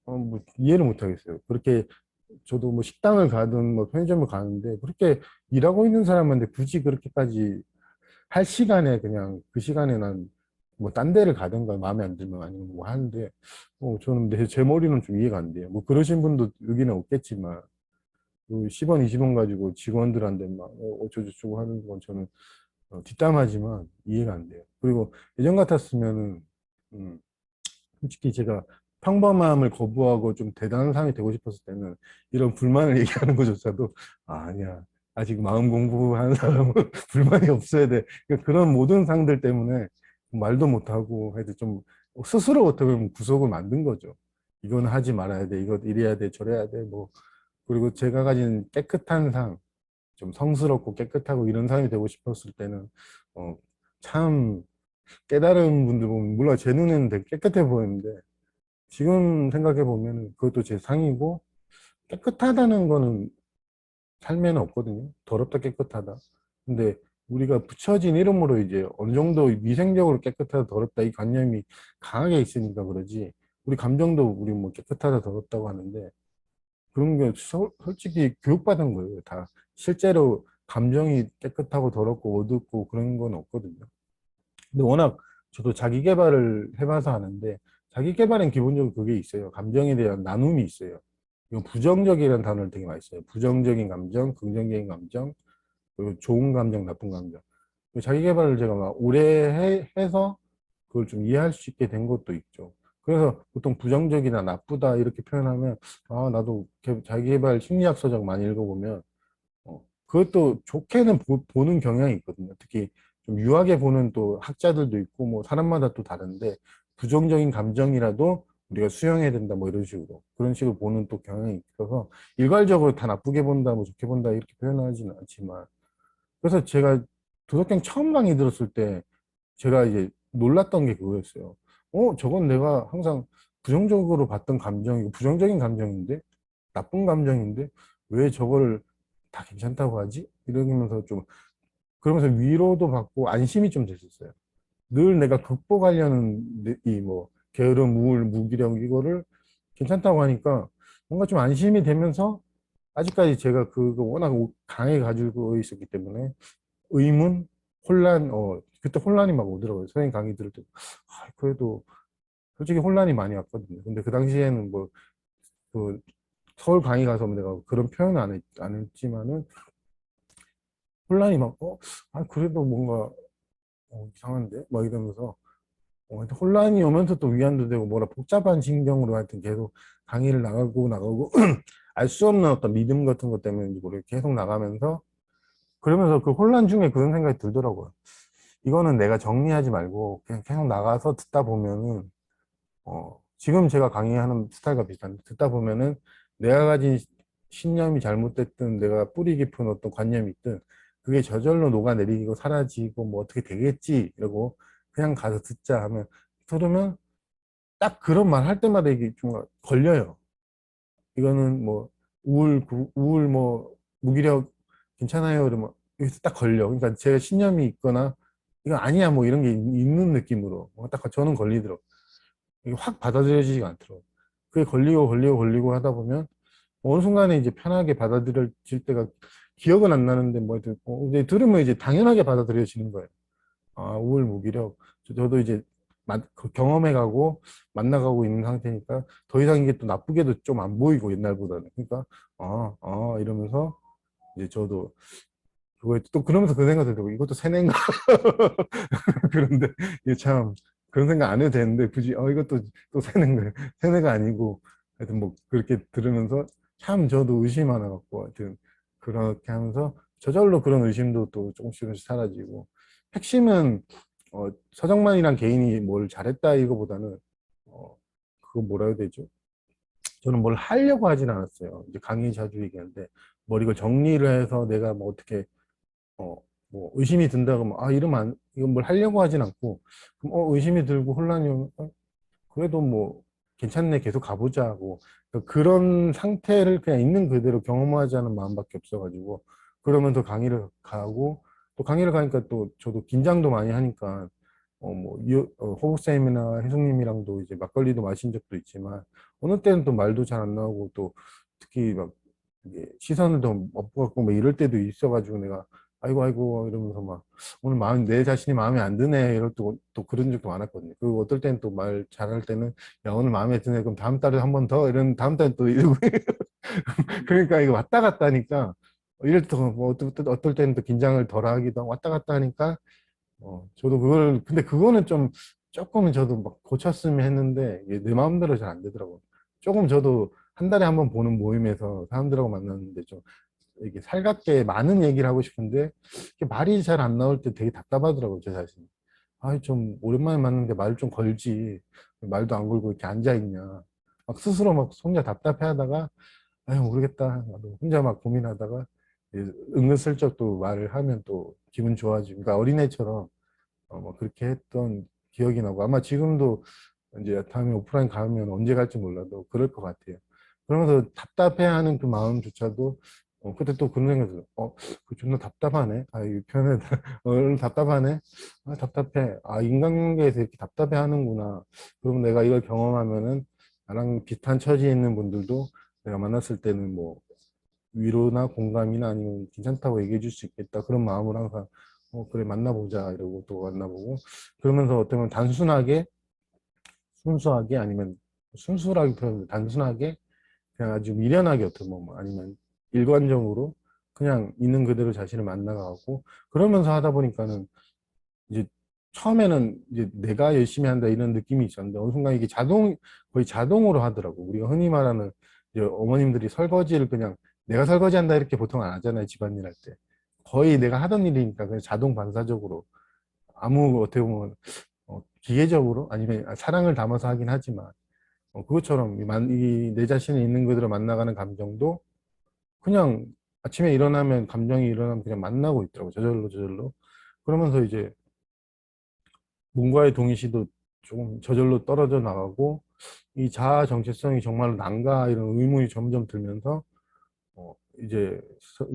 뭐 이해를 못 하겠어요. 그렇게 저도 뭐 식당을 가든 뭐 편의점을 가는데 그렇게 일하고 있는 사람한테 굳이 그렇게까지 할 시간에 그냥 그 시간에 난 뭐 딴 데를 가든가 마음에 안 들면 아니면 뭐 하는데 저는 제 머리는 좀 이해가 안 돼요. 뭐 그러신 분도 여기는 없겠지만 그 10원, 20원 가지고 직원들한테 막 어쩌고저쩌고 하는 건 저는 뒷담화지만 이해가 안 돼요. 그리고 예전 같았으면은 솔직히 제가 평범함을 거부하고 좀 대단한 사람이 되고 싶었을 때는 이런 불만을 얘기하는 것조차도 아니야. 아직 마음 공부하는 사람은 불만이 없어야 돼. 그러니까 그런 모든 상들 때문에 말도 못하고 해도 좀 스스로 어떻게 보면 구속을 만든 거죠. 이건 하지 말아야 돼. 이거 이래야 돼. 저래야 돼. 뭐 그리고 제가 가진 깨끗한 상, 좀 성스럽고 깨끗하고 이런 사람이 되고 싶었을 때는 참 깨달은 분들 보면 물론 제 눈에는 되게 깨끗해 보이는데 지금 생각해 보면 그것도 제 상이고 깨끗하다는 거는 삶에는 없거든요. 더럽다 깨끗하다. 근데 우리가 붙여진 이름으로 이제 어느 정도 위생적으로 깨끗하다 더럽다 이 관념이 강하게 있으니까 그러지 우리 감정도 우리 뭐 깨끗하다 더럽다고 하는데 그런 게 솔직히 교육받은 거예요. 다 실제로 감정이 깨끗하고 더럽고 어둡고 그런 건 없거든요. 근데 워낙 저도 자기 개발을 해봐서 하는데 자기 개발은 기본적으로 그게 있어요. 감정에 대한 나눔이 있어요. 이거 부정적이라는 단어를 되게 많이 써요. 부정적인 감정, 긍정적인 감정, 그리고 좋은 감정, 나쁜 감정. 자기 개발을 제가 막 오래 해서 그걸 좀 이해할 수 있게 된 것도 있죠. 그래서 보통 부정적이나 나쁘다 이렇게 표현하면 아 나도 자기 개발 심리학 서적 많이 읽어보면 그것도 좋게는 보는 경향이 있거든요. 특히 좀 유하게 보는 또 학자들도 있고 뭐 사람마다 또 다른데 부정적인 감정이라도 우리가 수용해야 된다 뭐 이런 식으로 그런 식으로 보는 또 경향이 있어서 일괄적으로 다 나쁘게 본다 뭐 좋게 본다 이렇게 표현하지는 않지만 그래서 제가 도덕경 처음 강의 들었을 때 제가 이제 놀랐던 게 그거였어요. 저건 내가 항상 부정적으로 봤던 감정이고 부정적인 감정인데 나쁜 감정인데 왜 저거를 다 괜찮다고 하지? 이러면서 좀 그러면서 위로도 받고 안심이 좀 됐었어요. 늘 내가 극복하려는 이 뭐 게으름, 우울, 무기력 이거를 괜찮다고 하니까 뭔가 좀 안심이 되면서 아직까지 제가 그거 워낙 강하게 가지고 있었기 때문에 의문, 혼란, 그때 혼란이 막 오더라고요. 선생님 강의 들을 때. 그래도 솔직히 혼란이 많이 왔거든요. 근데 그 당시에는 뭐, 그 서울 강의 가서 내가 그런 표현은 안 했지만은 혼란이 막, 그래도 뭔가 이상한데? 막 이러면서 하여튼 혼란이 오면서 또 위안도 되고 뭐라 복잡한 심경으로 하여튼 계속 강의를 나가고 알 수 없는 어떤 믿음 같은 것 때문에 모르게 계속 나가면서 그러면서 그 혼란 중에 그런 생각이 들더라고요. 이거는 내가 정리하지 말고 그냥 계속 나가서 듣다 보면은 지금 제가 강의하는 스타일과 비슷한데 듣다 보면은 내가 가진 신념이 잘못됐든 내가 뿌리 깊은 어떤 관념이 있든 그게 저절로 녹아내리고 사라지고 뭐 어떻게 되겠지 이러고 그냥 가서 듣자 하면 들으면 딱 그런 말 할 때마다 이게 좀 걸려요. 이거는 뭐 우울 뭐 무기력 괜찮아요 이러면 여기서 딱 걸려. 그러니까 제가 신념이 있거나 이거 아니야 뭐 이런 게 있는 느낌으로 딱 저는 걸리더라고. 이게 확 받아들여지지가 않더라고. 그게 걸리고 하다 보면 어느 순간에 이제 편하게 받아들여질 때가 기억은 안 나는데 뭐 하여튼 이제 들으면 이제 당연하게 받아들여지는 거예요. 아, 우울 무기력. 저도 이제 경험해가고 만나가고 있는 상태니까 더 이상 이게 또 나쁘게도 좀 안 보이고 옛날보다는. 그러니까 이러면서 이제 저도 그거에 또 그러면서 그 생각 들더라고. 이것도 세뇌인가? 그런데 이게 참 그런 생각 안 해도 되는데 굳이 이것도 또 세뇌인가? 세뇌가 아니고 하여튼 뭐 그렇게 들으면서 참 저도 의심 하나 갖고 하여튼 그렇게 하면서 저절로 그런 의심도 또 조금씩 사라지고 핵심은 서정만이란 개인이 뭘 잘했다 이거보다는 그거 뭐라 해야 되죠? 저는 뭘 하려고 하진 않았어요. 이제 강의 자주 얘기하는데 뭘 이걸 정리를 해서 내가 뭐 어떻게 어, 뭐 의심이 든다고 뭐, 이러면 이건 뭘 하려고 하진 않고 그럼 의심이 들고 혼란이 오면 그래도 뭐 괜찮네 계속 가보자고 그러니까 그런 상태를 그냥 있는 그대로 경험하자는 마음밖에 없어가지고 그러면 더 강의를 가고 또 강의를 가니까 또 저도 긴장도 많이 하니까 호국쌤이나 혜숙님이랑도 이제 막걸리도 마신 적도 있지만 어느 때는 또 말도 잘 안 나오고 또 특히 막 이게 시선을 더 엎어갖고 뭐 이럴 때도 있어가지고 내가 아이고 이러면서 막 오늘 내 자신이 마음에 안 드네 이럴 또 그런 적도 많았거든요. 그리고 어떨 때는 또 말 잘할 때는 야 오늘 마음에 드네 그럼 다음 달에 한 번 더 이런 다음 달에 또 이러고 그러니까 이거 왔다 갔다 하니까 이럴 때뭐 어떨 때는 또 긴장을 덜 하기도 하고 왔다 갔다 하니까 저도 근데 그거는 좀 조금은 저도 막 고쳤으면 했는데 이게 내 마음대로 잘 안 되더라고요. 조금 저도 한 달에 한 번 보는 모임에서 사람들하고 만났는데 좀 이게 살갑게 많은 얘기를 하고 싶은데 이게 말이 잘 안 나올 때 되게 답답하더라고요, 제 자신이. 좀 오랜만에 만났는데 말 좀 걸지. 말도 안 걸고 이렇게 앉아있냐. 막 스스로 막 혼자 답답해 하다가, 모르겠다. 나도 혼자 막 고민하다가, 이제 은근슬쩍 또 말을 하면 또 기분 좋아지고. 그러니까 어린애처럼, 뭐 그렇게 했던 기억이 나고, 아마 지금도 이제 다음에 오프라인 가면 언제 갈지 몰라도 그럴 것 같아요. 그러면서 답답해하는 그 마음조차도 그때 또 그런 생각이 들어요. 그 존나 답답하네. 이 표현에 답답하네. 답답해. 인간관계에서 이렇게 답답해하는구나. 그럼 내가 이걸 경험하면은 나랑 비슷한 처지에 있는 분들도 내가 만났을 때는 뭐 위로나 공감이나 아니면 괜찮다고 얘기해 줄 수 있겠다. 그런 마음으로 항상 그래 만나보자 이러고 또 만나보고 그러면서 어떻게 보면 단순하게 순수하게 아니면 순수하게 표현 단순하게 그냥 아주 미련하게 어떻게 보면 뭐 아니면 일관적으로 그냥 있는 그대로 자신을 만나가고 그러면서 하다 보니까는 이제 처음에는 이제 내가 열심히 한다 이런 느낌이 있었는데 어느 순간 이게 거의 자동으로 하더라고. 우리가 흔히 말하는 이제 어머님들이 설거지를 그냥 내가 설거지한다 이렇게 보통 안 하잖아요. 집안일 할 때. 거의 내가 하던 일이니까 그냥 자동 반사적으로 아무 어떻게 보면 기계적으로 아니면 사랑을 담아서 하긴 하지만 그것처럼 내 자신이 있는 그대로 만나가는 감정도 그냥 아침에 일어나면 감정이 일어나면 그냥 만나고 있더라고. 저절로 저절로. 그러면서 이제 몸과의 동의시도 조금 저절로 떨어져 나가고 이 자아 정체성이 정말로 난가 이런 의문이 점점 들면서 이제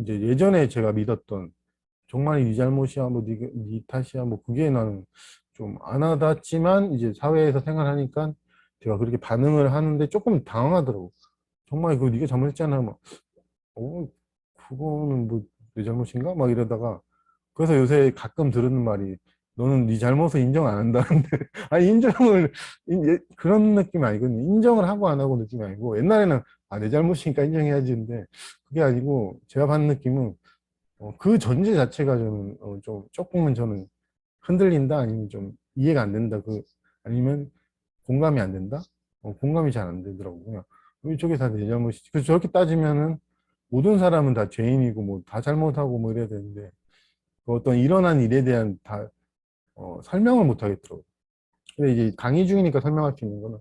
예전에 제가 믿었던 정말 네 잘못이야 네 탓이야 뭐 그게 나는 좀 안 와닿지만 이제 사회에서 생활하니까 제가 그렇게 반응을 하는데 조금 당황하더라고. 정말 그거 네가 잘못했잖아. 막 그거는 뭐 내 잘못인가? 막 이러다가 그래서 요새 가끔 들은 말이 너는 네 잘못을 인정 안 한다는데 아니 그런 느낌이 아니거든요. 인정을 하고 안 하고 느낌이 아니고 옛날에는 내 잘못이니까 인정해야지 근데 그게 아니고 제가 받는 느낌은 그 전제 자체가 저는 좀 조금은 저는 흔들린다 아니면 좀 이해가 안 된다 아니면 공감이 안 된다 공감이 잘 안 되더라고요. 그냥 이쪽에 다 내 잘못이지. 그래서 저렇게 따지면은 모든 사람은 다 죄인이고 뭐 다 잘못하고 뭐 이래야 되는데 그 어떤 일어난 일에 대한 다 설명을 못 하겠더라고요. 근데 이제 강의 중이니까 설명할 수 있는 거는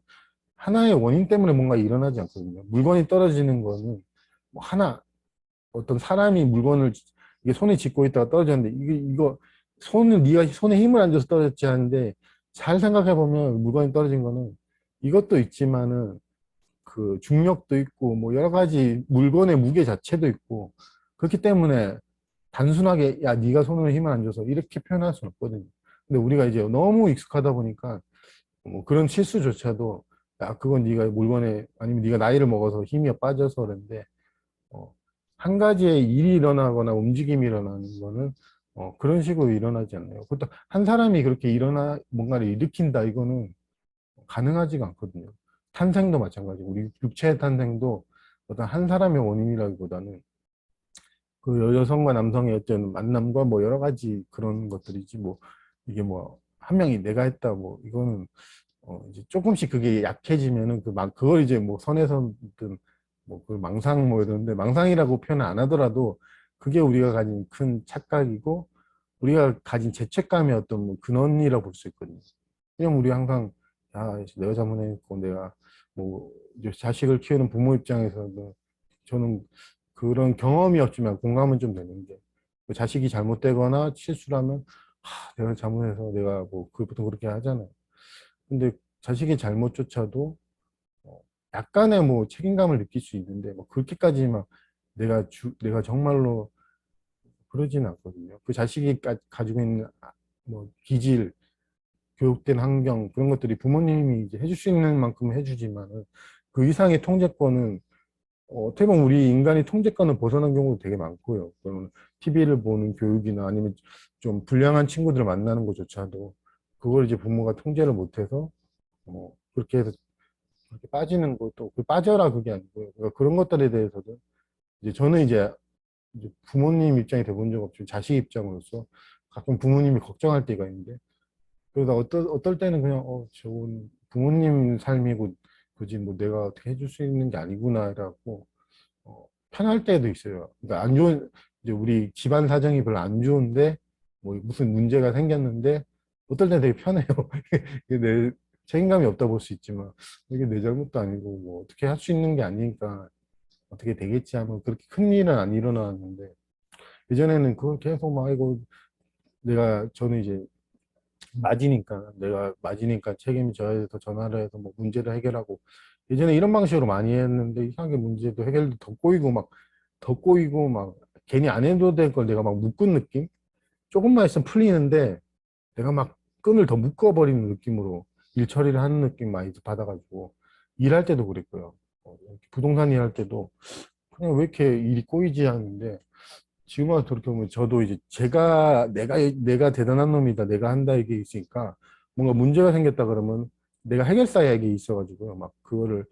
하나의 원인 때문에 뭔가 일어나지 않거든요. 물건이 떨어지는 거는 뭐 어떤 사람이 물건을 이게 손에 쥐고 있다가 떨어졌는데 이거 네가 손에 힘을 안 줘서 떨어졌지 하는데 잘 생각해 보면 물건이 떨어진 거는 이것도 있지만은 그 중력도 있고 뭐 여러 가지 물건의 무게 자체도 있고 그렇기 때문에 단순하게 야 네가 손으로 힘을 안 줘서 이렇게 표현할 수는 없거든요. 근데 우리가 이제 너무 익숙하다 보니까 뭐 그런 실수조차도 야 그건 네가 물건에 아니면 네가 나이를 먹어서 힘이 빠져서 그런데 어, 한 가지의 일이 일어나거나 움직임이 일어나는 거는 그런 식으로 일어나지 않나요? 그것도 한 사람이 그렇게 뭔가를 일으킨다 이거는 가능하지가 않거든요. 탄생도 마찬가지고 우리 육체의 탄생도 어떤 한 사람의 원인이라기보다는 그 여성과 남성의 어떤 만남과 뭐 여러 가지 그런 것들이지 뭐 이게 뭐 한 명이 내가 했다 뭐 이거는 이제 조금씩 그게 약해지면은 그걸 이제 뭐 선에서든 뭐 그 망상 뭐 이러는데 망상이라고 표현 안 하더라도 그게 우리가 가진 큰 착각이고 우리가 가진 죄책감의 어떤 뭐 근원이라고 볼 수 있거든요. 왜냐면 우리 항상 내가 잘못했고 내가 뭐 이제 자식을 키우는 부모 입장에서도 저는 그런 경험이 없지만 공감은 좀 되는 게 자식이 잘못되거나 실수를 하면 내가 잘못해서 내가 뭐 보통 그렇게 하잖아요. 근데 자식의 잘못조차도 어, 약간의 뭐 책임감을 느낄 수 있는데 뭐 그렇게까지 막 내가 정말로 그러지는 않거든요. 그 자식이 가지고 있는 뭐 기질, 교육된 환경 그런 것들이 부모님이 이제 해줄 수 있는 만큼 해주지만은 그 이상의 통제권은 어떻게 보면 우리 인간이 통제권을 벗어난 경우도 되게 많고요. 그러면 TV를 보는 교육이나 아니면 좀 불량한 친구들을 만나는 것조차도 그걸 이제 부모가 통제를 못해서 그렇게 해서 그렇게 빠지는 것도 빠져라 그게 아니고요. 그러니까 그런 것들에 대해서도 이제 저는 이제 부모님 입장이 돼본 적 없지만 자식 입장으로서 가끔 부모님이 걱정할 때가 있는데 그러다 어떨 때는 그냥 저건 부모님 삶이고 굳이 뭐 내가 어떻게 해줄 수 있는 게 아니구나라고 편할 때도 있어요. 그러니까 안 좋은 이제 우리 집안 사정이 별로 안 좋은데 뭐 무슨 문제가 생겼는데 어떨 때는 되게 편해요. 이게 내 책임감이 없다 볼 수 있지만 이게 내 잘못도 아니고 뭐 어떻게 할 수 있는 게 아니니까 어떻게 되겠지 하면 그렇게 큰 일은 안 일어나는데 예전에는 그걸 계속 막 이거 저는 이제 내가 맞이니까 책임이 져야 돼서 전화를 해서 뭐 문제를 해결하고 예전에 이런 방식으로 많이 했는데 이상하게 문제도 해결도 더 꼬이고 막 괜히 안 해도 될 걸 내가 막 묶은 느낌? 조금만 있으면 풀리는데 내가 막 끈을 더 묶어버리는 느낌으로 일 처리를 하는 느낌 많이 받아가지고 일할 때도 그랬고요. 부동산 일할 때도 그냥 왜 이렇게 일이 꼬이지 하는데 지금 와서 돌이켜보면 저도 이제 내가 대단한 놈이다. 내가 한다 이게 있으니까 뭔가 문제가 생겼다 그러면 내가 해결사에게 있어가지고요. 막 그거를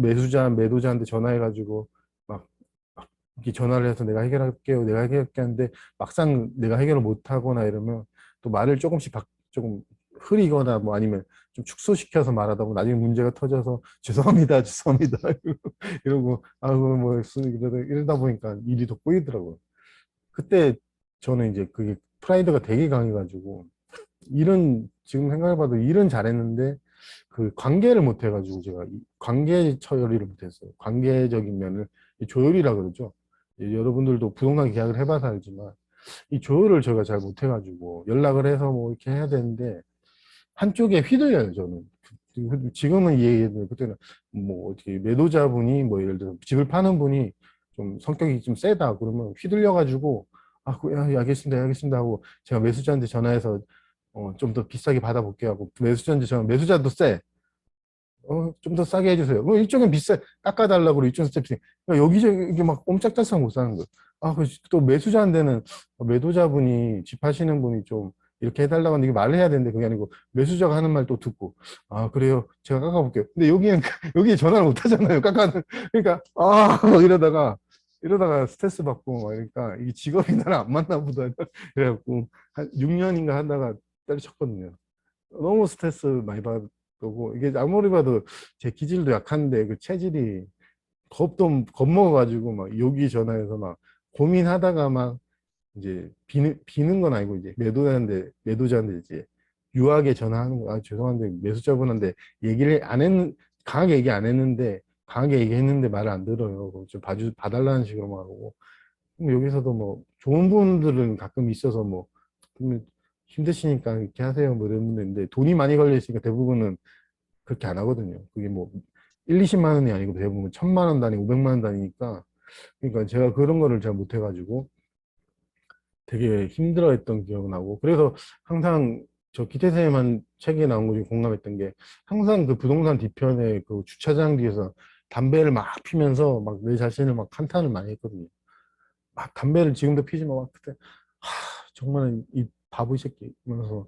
매도자한테 전화해가지고 막 이렇게 전화를 해서 내가 해결할게요. 내가 해결할게 하는데 막상 내가 해결을 못하거나 이러면 또 말을 조금 흐리거나 뭐 아니면 좀 축소시켜서 말하다 보면 나중에 문제가 터져서 죄송합니다. 죄송합니다. 이러고 아이고 뭐 이러다 보니까 일이 더 꼬이더라고요. 그때 저는 이제 그게 프라이드가 되게 강해가지고 일은 지금 생각해봐도 일은 잘했는데 그 관계를 못 해가지고 제가 관계 처리를 못했어요. 관계적인 면을 조율이라 그러죠. 여러분들도 부동산 계약을 해봐서 알지만 이 조율을 제가 잘 못해가지고 연락을 해서 뭐 이렇게 해야 되는데 한쪽에 휘둘려요, 저는. 지금은 이해해도 그때는 뭐 어떻게 매도자분이 뭐 예를 들어 집을 파는 분이 좀 성격이 좀 세다 그러면 휘둘려가지고 예, 알겠습니다, 알겠습니다 하고 제가 매수자한테 전화해서 좀 더 비싸게 받아볼게요 하고 매수자한테 매수자도 세. 좀 더 싸게 해주세요. 뭐 이쪽은 깎아달라고 그러고 이쪽은 스텝 그러니까 여기저기 이게 막 옴짝달싹 못 사는 거예요. 또 매수자한테는 매도자분이 집 하시는 분이 좀 이렇게 해달라고 하는데 이게 말을 해야 되는데 그게 아니고 매수자가 하는 말 또 듣고 그래요. 제가 깎아볼게요. 근데 여기는 여기에 전화를 못 하잖아요. 그러니까 막 이러다가 스트레스 받고 막 이러니까 이게 직업이 나를 안 맞나 보다. 그래갖고 한 6년인가 하다가 때려쳤거든요. 너무 스트레스 많이 받고 이게 아무리 봐도 제 기질도 약한데 그 체질이 겁먹어가지고 막 여기 전화해서 막 고민하다가 막 이제 비는 건 아니고 이제 매도자한테 이제 유하게 전화하는 거 죄송한데 매수자분한테 얘기를 안 했는 강하게 얘기 안 했는데 강하게 얘기했는데 말을 안 들어요. 그럼 좀 봐달라는 식으로 말하고 그럼 여기서도 뭐 좋은 분들은 가끔 있어서 뭐 그러면 힘드시니까 이렇게 하세요 뭐 이런 분도 있는데 돈이 많이 걸려 있으니까 대부분은 그렇게 안 하거든요. 그게 뭐 1, 20만 원이 아니고 대부분 1000만 원 단위, 500만 원 단위니까 그러니까 제가 그런 거를 잘 못해가지고 되게 힘들어했던 기억이 나고 그래서 항상 저 기태쌤한 책에 나온 거 중에 공감했던 게 항상 그 부동산 뒤편에 그 주차장 뒤에서 담배를 막 피면서 막 내 자신을 막 한탄을 많이 했거든요. 막 담배를 지금도 피지만 막 그때 정말 이 바보 이 새끼 이러면서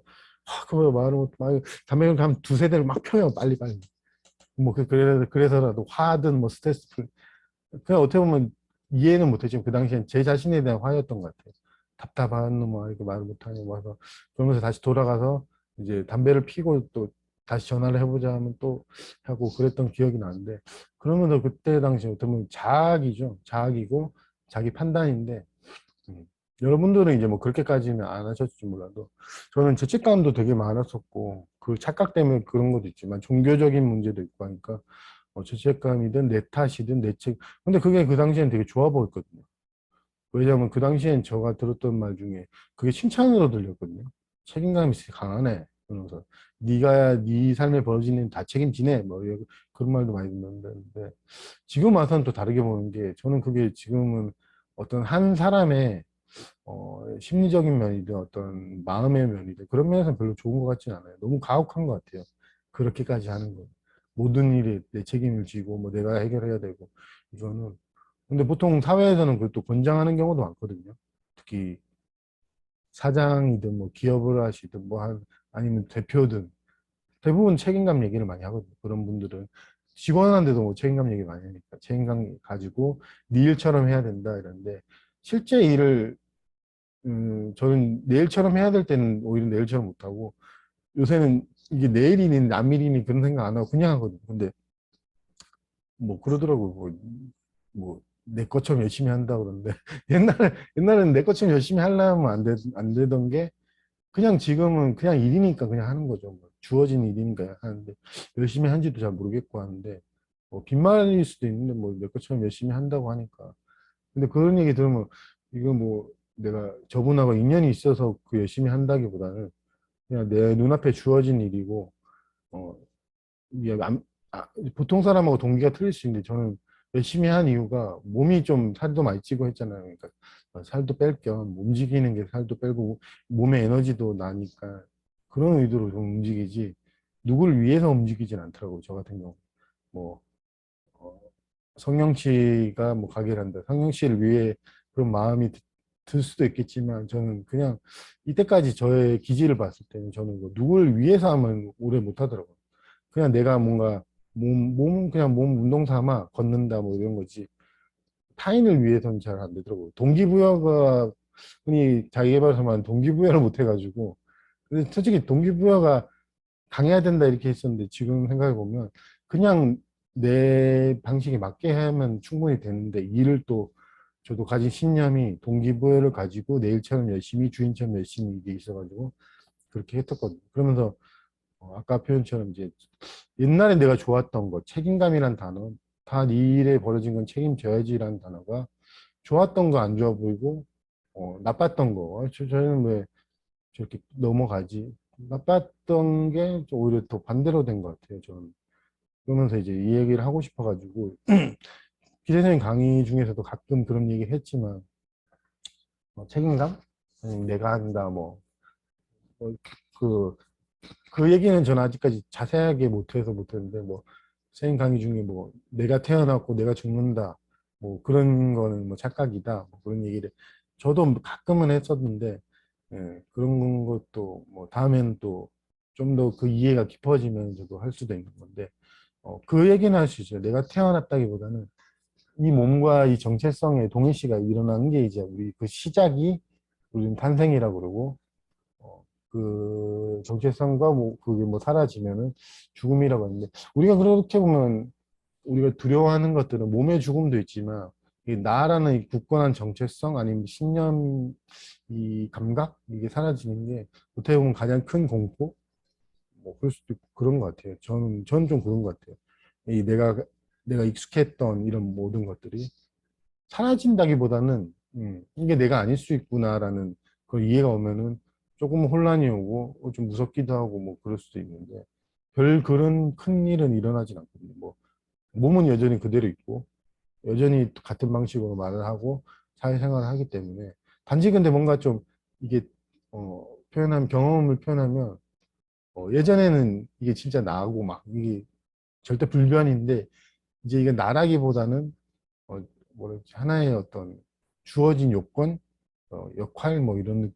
그거 말을 막 담배를 한 두세 대를 막 펴요 빨리빨리 뭐 그래서라도 화든 뭐 스트레스 그냥 어떻게 보면 이해는 못했지만 그 당시엔 제 자신에 대한 화였던 것 같아요. 답답한 놈아 이렇게 말을 못하냐 와서 그러면서 다시 돌아가서 이제 담배를 피고 또 다시 전화를 해보자 하면 또 하고 그랬던 기억이 나는데 그러면서 그때 당시 어떻게 보면 자학이죠. 자학이고 자기 판단인데 음, 여러분들은 이제 뭐 그렇게까지는 안 하셨을지 몰라도 저는 죄책감도 되게 많았었고 그 착각 때문에 그런 것도 있지만 종교적인 문제도 있고 하니까 죄책감이든 내 탓이든 근데 그게 그 당시엔 되게 좋아 보였거든요. 왜냐하면 그 당시엔 제가 들었던 말 중에 그게 칭찬으로 들렸거든요. 책임감이 강하네. 그러면서 네가 네 삶에 벌어지는 일 다 책임지네. 뭐 그런 말도 많이 듣는데 지금 와서는 또 다르게 보는 게 저는 그게 지금은 어떤 한 사람의 심리적인 면이든 어떤 마음의 면이든 그런 면에서는 별로 좋은 것 같지는 않아요. 너무 가혹한 것 같아요. 그렇게까지 하는 거. 모든 일에 내 책임을 지고 뭐 내가 해결해야 되고 이거는 근데 보통 사회에서는 그것도 권장하는 경우도 많거든요. 특히 사장이든 뭐 기업을 하시든 아니면 대표든 대부분 책임감 얘기를 많이 하거든요. 그런 분들은 직원한테도 뭐 책임감 얘기 많이 하니까 책임감 가지고 네 일처럼 해야 된다 이런데 실제 일을 저는 내일처럼 해야 될 때는 오히려 내일처럼 못하고 요새는 이게 내일이니 남일이니 그런 생각 안 하고 그냥 하거든요. 근데 뭐 그러더라고요. 내 것처럼 열심히 한다 그러는데 옛날에는 내 것처럼 열심히 하려면 안 되던 게 그냥 지금은 그냥 일이니까 그냥 하는 거죠. 뭐 주어진 일이니까 하는데 열심히 한지도 잘 모르겠고 하는데 빈말일 수도 있는데 뭐 내 것처럼 열심히 한다고 하니까 근데 그런 얘기 들으면 이거 뭐 내가 저분하고 인연이 있어서 그 열심히 한다기보다는 그냥 내 눈앞에 주어진 일이고 어 이게 보통 사람하고 동기가 틀릴 수 있는데 저는 열심히 한 이유가 몸이 좀 살도 많이 찌고 했잖아요. 그러니까 살도 뺄 겸 움직이는 게 살도 빼고 몸에 에너지도 나니까 그런 의도로 좀 움직이지 누굴 위해서 움직이진 않더라고요. 저 같은 경우. 뭐 어, 성령 씨가 뭐 가게를 한다. 성령 씨를 위해 그런 마음이 들 수도 있겠지만 저는 그냥 이때까지 저의 기질을 봤을 때는 저는 뭐 누굴 위해서 하면 오래 못 하더라고요. 그냥 내가 뭔가 그냥 몸 운동 삼아 걷는다 뭐 이런 거지. 타인을 위해서는 잘 안 되더라고요. 동기부여가 흔히 자기계발서만 동기부여를 못 해가지고. 근데 솔직히 동기부여가 강해야 된다 이렇게 했었는데 지금 생각해 보면 그냥 내 방식에 맞게 하면 충분히 되는데 일을 또 저도 가진 신념이 동기부여를 가지고 내일처럼 열심히 주인처럼 열심히 이게 있어가지고 그렇게 했었거든요. 그러면서 아까 표현처럼 이제 옛날에 내가 좋았던 거 책임감이란 단어 다 네 일에 벌어진 건 책임져야지라는 단어가 좋았던 거 안 좋아 보이고 나빴던 거 저는 왜 저렇게 넘어가지 나빴던 게 오히려 더 반대로 된 것 같아요 저는. 그러면서 이제 이 얘기를 하고 싶어가지고 기재선생 강의 중에서도 가끔 그런 얘기 했지만 책임감? 아니면 내가 한다 뭐, 그, 그 얘기는 저는 아직까지 자세하게 못했는데 뭐 선생님 강의 중에 뭐 내가 태어났고 내가 죽는다 뭐 그런 거는 뭐 착각이다 뭐 그런 얘기를 저도 가끔은 했었는데 그런 것도 뭐 다음에는 또 좀 더 그 이해가 깊어지면 저도 할 수도 있는 건데 그 얘기는 할 수 있어요. 내가 태어났다기보다는 이 몸과 이 정체성의 동일시가 일어나는 게 이제 우리 그 시작이 우리는 탄생이라고 그러고 그 정체성과 뭐 그게 뭐 사라지면은 죽음이라고 하는데 우리가 그렇게 보면 우리가 두려워하는 것들은 몸의 죽음도 있지만 이 나라는 이 굳건한 정체성 아니면 신념 이 감각 이게 사라지는 게 어떻게 보면 가장 큰 공포 뭐 그럴 수도 있고 그런 것 같아요. 저는 좀 그런 것 같아요. 이 내가 익숙했던 이런 모든 것들이 사라진다기보다는 이게 내가 아닐 수 있구나라는 그 이해가 오면은 조금 혼란이 오고 좀 무섭기도 하고 뭐 그럴 수도 있는데 별 그런 큰 일은 일어나진 않거든요. 뭐 몸은 여전히 그대로 있고 여전히 같은 방식으로 말을 하고 사회생활을 하기 때문에 단지 근데 뭔가 좀 이게 표현하면 경험을 표현하면 예전에는 이게 진짜 나하고 막 이게 절대 불변인데 이제 이게 나라기보다는 뭐라 그러지 하나의 어떤 주어진 요건 역할 뭐 이런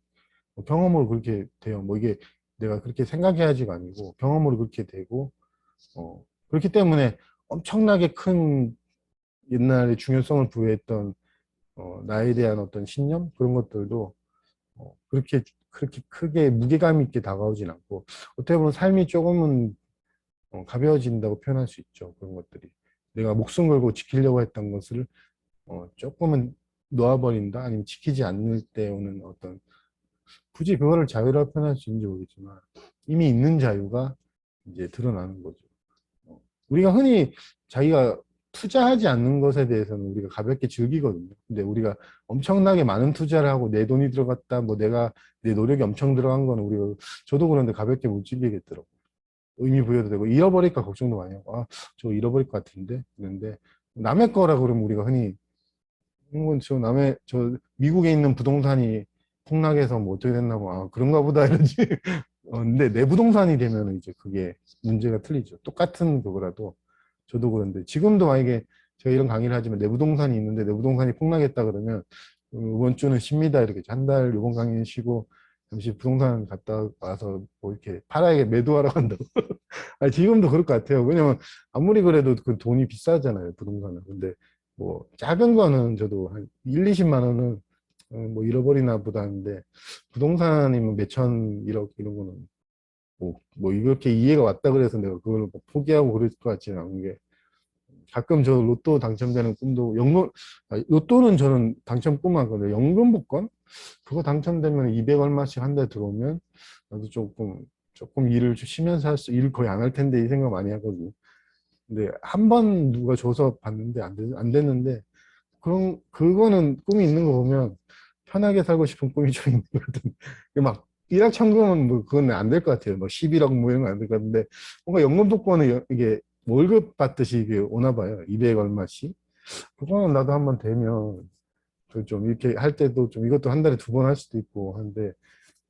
경험으로 그렇게 돼요. 뭐 이게 내가 그렇게 생각해야지가 아니고 경험으로 그렇게 되고 그렇기 때문에 엄청나게 큰 옛날에 중요성을 부여했던 나에 대한 어떤 신념 그런 것들도 그렇게 크게 무게감 있게 다가오진 않고 어떻게 보면 삶이 조금은 가벼워진다고 표현할 수 있죠. 그런 것들이 내가 목숨 걸고 지키려고 했던 것을 조금은 놓아버린다 아니면 지키지 않을 때 오는 어떤 굳이 그거를 자유라고 표현할 수 있는지 모르겠지만 이미 있는 자유가 이제 드러나는 거죠. 우리가 흔히 자기가 투자하지 않는 것에 대해서는 우리가 가볍게 즐기거든요. 근데 우리가 엄청나게 많은 투자를 하고 내 돈이 들어갔다, 뭐 내가 내 노력이 엄청 들어간 거는 우리가 저도 그런데 가볍게 못 즐기겠더라고요. 의미 부여도 되고 잃어버릴까 걱정도 많이 하고 저 잃어버릴 것 같은데 그런데 남의 거라 그러면 우리가 흔히 이건 저 미국에 있는 부동산이 폭락해서 뭐 어떻게 됐나 뭐 그런가 보다 이러지. 근데 내 부동산이 되면 이제 그게 문제가 틀리죠. 똑같은 그거라도 저도 그런데 지금도 만약에 제가 이런 강의를 하지만 내 부동산이 있는데 내 부동산이 폭락했다 그러면 이번 주는 쉽니다 이렇게 한 달 이번 강의는 쉬고 잠시 부동산 갔다 와서 뭐 이렇게 팔아야 매도하러 간다고. 아니, 지금도 그럴 것 같아요. 왜냐면 아무리 그래도 그 돈이 비싸잖아요, 부동산은. 근데 뭐 작은 거는 저도 한 1, 20만 원은 뭐 잃어버리나 보다 하는데 부동산이면 몇천, 1억 이런 거는 뭐 이렇게 이해가 왔다 그래서 내가 그걸 뭐 포기하고 그럴 것 같지는 않은 게 가끔 저 로또 당첨되는 꿈도 로또는 저는 당첨 꿈 하거든요. 연금 복권? 그거 당첨되면 200 얼마씩 한 달 들어오면 나도 조금 일을 좀 쉬면서 일 거의 안 할 텐데 이 생각 많이 하거든요. 근데 한 번 누가 줘서 봤는데 안 됐는데 그거는 꿈이 있는 거 보면 편하게 살고 싶은 꿈이 좀 있는 것 같은데 막 일확천금은 뭐 그건 안 될 것 같아요. 뭐 11억 뭐 이런 거 안 될 것 같은데 뭔가 연금 복권은 이게 월급 받듯이 이게 오나 봐요. 200 얼마씩. 그거는 나도 한번 되면 그좀 이렇게 할 때도 좀 이것도 한 달에 2번 할 수도 있고 한데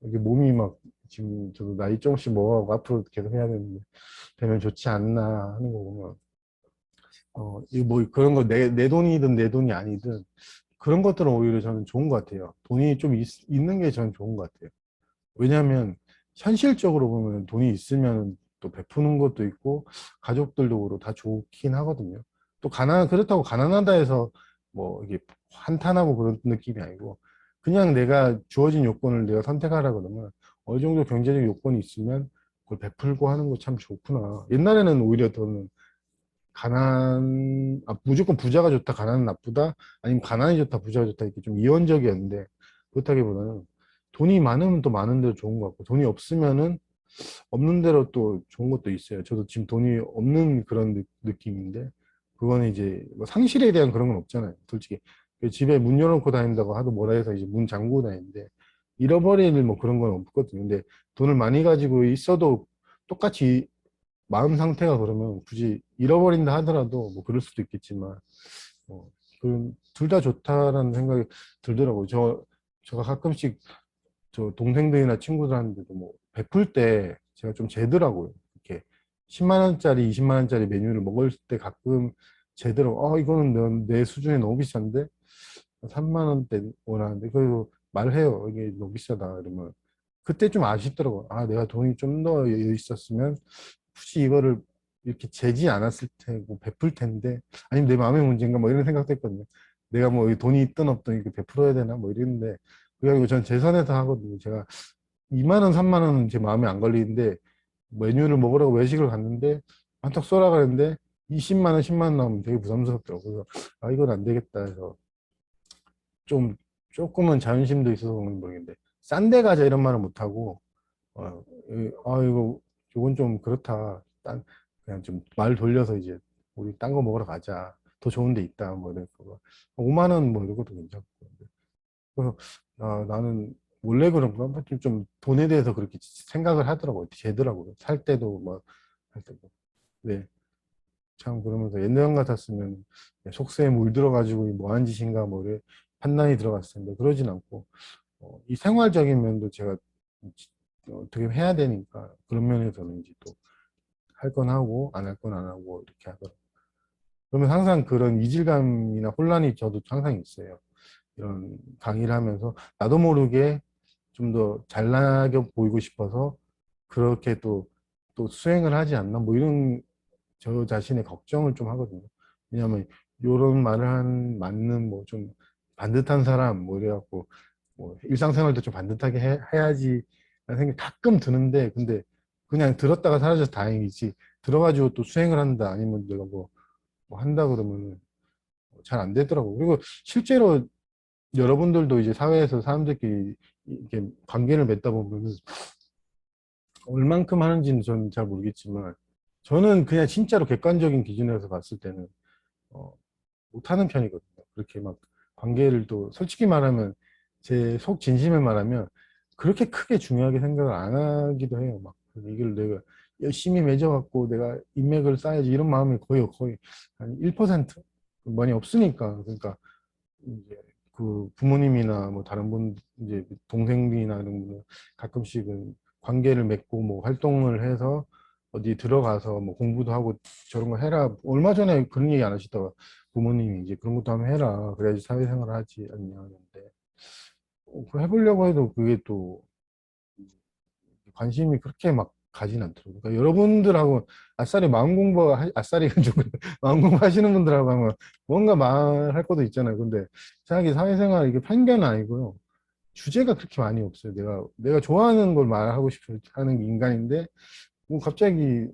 이게 몸이 막 지금 저도 나이 조금씩 먹어가고 앞으로 계속 해야 되는데 되면 좋지 않나 하는 거 보면 이거 뭐 그런 거 내 돈이든 내 돈이 아니든 그런 것들은 오히려 저는 좋은 것 같아요. 돈이 좀 있는 게 저는 좋은 것 같아요. 왜냐하면 현실적으로 보면 돈이 있으면 또 베푸는 것도 있고 가족들도 그렇고 다 좋긴 하거든요. 또 그렇다고 가난하다 해서 뭐 이게 한탄하고 그런 느낌이 아니고 그냥 내가 주어진 요건을 내가 선택하라 그러면 어느 정도 경제적 요건이 있으면 그걸 베풀고 하는 거 참 좋구나. 옛날에는 오히려 더는 무조건 부자가 좋다, 가난은 나쁘다, 아니면 가난이 좋다, 부자가 좋다, 이렇게 좀 이원적이었는데, 그렇다기보다는 돈이 많으면 또 많은 대로 좋은 것 같고, 돈이 없으면은 없는 대로 또 좋은 것도 있어요. 저도 지금 돈이 없는 그런 느낌인데, 그거는 이제 뭐 상실에 대한 그런 건 없잖아요. 솔직히. 그 집에 문 열어놓고 다닌다고 하도 뭐라 해서 이제 문 잠그고 다니는데, 잃어버릴 뭐 그런 건 없거든요. 근데 돈을 많이 가지고 있어도 똑같이 마음 상태가 그러면 굳이 잃어버린다 하더라도 뭐 그럴 수도 있겠지만 둘 다 좋다라는 생각이 들더라고요. 제가 가끔씩 저 동생들이나 친구들한테도 뭐 베풀 때 제가 좀 재더라고요. 이렇게 10만 원짜리, 20만 원짜리 메뉴를 먹을 때 가끔 재더라고. 이거는 내 수준에 너무 비싼데 3만 원대 원하는데 그래도 말해요. 이게 너무 비싸다 이러면 그때 좀 아쉽더라고요. 내가 돈이 좀 더 있었으면 굳이 이거를 이렇게 재지 않았을 테고 베풀 텐데 아니면 내 마음의 문제인가 뭐 이런 생각도 했거든요. 내가 뭐 돈이 있든 없든 이렇게 베풀어야 되나 뭐 이랬는데 그게 아니고 전 제 선에서 하거든요. 제가 2만 원, 3만 원은 제 마음에 안 걸리는데 메뉴를 먹으라고 외식을 갔는데 한턱 쏘라 그랬는데 20만 원, 10만 원 나오면 되게 부담스럽더라고요. 그래서 이건 안 되겠다 해서 좀 조금은 자존심도 있어서 그런지 모르겠는데 싼 데 가자 이런 말은 못 하고 이거 이건 좀 그렇다. 그냥 좀 말 돌려서 이제 우리 딴 거 먹으러 가자. 더 좋은 데 있다. 뭐 이럴 거. 5만 원 뭐 이런 것도 괜찮고. 그래서 나는 원래 그런가? 좀 돈에 대해서 그렇게 생각을 하더라고요. 재더라고요. 살 때도 막 할 때도. 네. 참 그러면서 옛날 같았으면 속세에 물들어가지고 뭐 하는 짓인가 뭐 이래 판단이 들어갔을 텐데 그러진 않고 이 생활적인 면도 제가 어떻게 해야 되니까 그런 면에서는 이제 또 할 건 하고 안 할 건 안 하고 이렇게 하더라고요. 그러면 항상 그런 이질감이나 혼란이 저도 항상 있어요. 이런 강의를 하면서 나도 모르게 좀 더 잘나게 보이고 싶어서 그렇게 또 수행을 하지 않나 뭐 이런 저 자신의 걱정을 좀 하거든요. 왜냐하면 이런 말을 맞는 뭐 좀 반듯한 사람 뭐 이래갖고 뭐 일상생활도 좀 반듯하게 해야지 라는 생각이 가끔 드는데 근데 그냥 들었다가 사라져서 다행이지 들어가지고 또 수행을 한다 아니면 내가 뭐 한다 그러면 잘 안 되더라고. 그리고 실제로 여러분들도 이제 사회에서 사람들끼리 이렇게 관계를 맺다 보면 얼만큼 하는지는 저는 잘 모르겠지만 저는 그냥 진짜로 객관적인 기준에서 봤을 때는 어, 못하는 편이거든요. 그렇게 막 관계를 또 솔직히 말하면 제 속 진심을 말하면 그렇게 크게 중요하게 생각을 안 하기도 해요. 막 이걸 내가 열심히 맺어갖고 내가 인맥을 쌓아야지 이런 마음이 거의 한 1% 많이 없으니까 그러니까 이제 그 부모님이나 뭐 다른 분 이제 동생들이나 이런 분들 가끔씩은 관계를 맺고 뭐 활동을 해서 어디 들어가서 뭐 공부도 하고 저런 거 해라. 얼마 전에 그런 얘기 안 하시다가 부모님이 이제 그런 것도 한번 해라. 그래야지 사회생활을 하지 않냐 하는데 그거 해보려고 해도 그게 또 관심이 그렇게 막 가진 않더라고요. 그러니까 여러분들하고 아싸리 마음 공부, 아싸리가 좀 마음 공부 하시는 분들하고 하면 뭔가 말할 것도 있잖아요. 근데 자기 사회생활 이게 편견은 아니고요. 주제가 그렇게 많이 없어요. 내가 좋아하는 걸 말하고 싶어 하는 인간인데, 뭐 갑자기,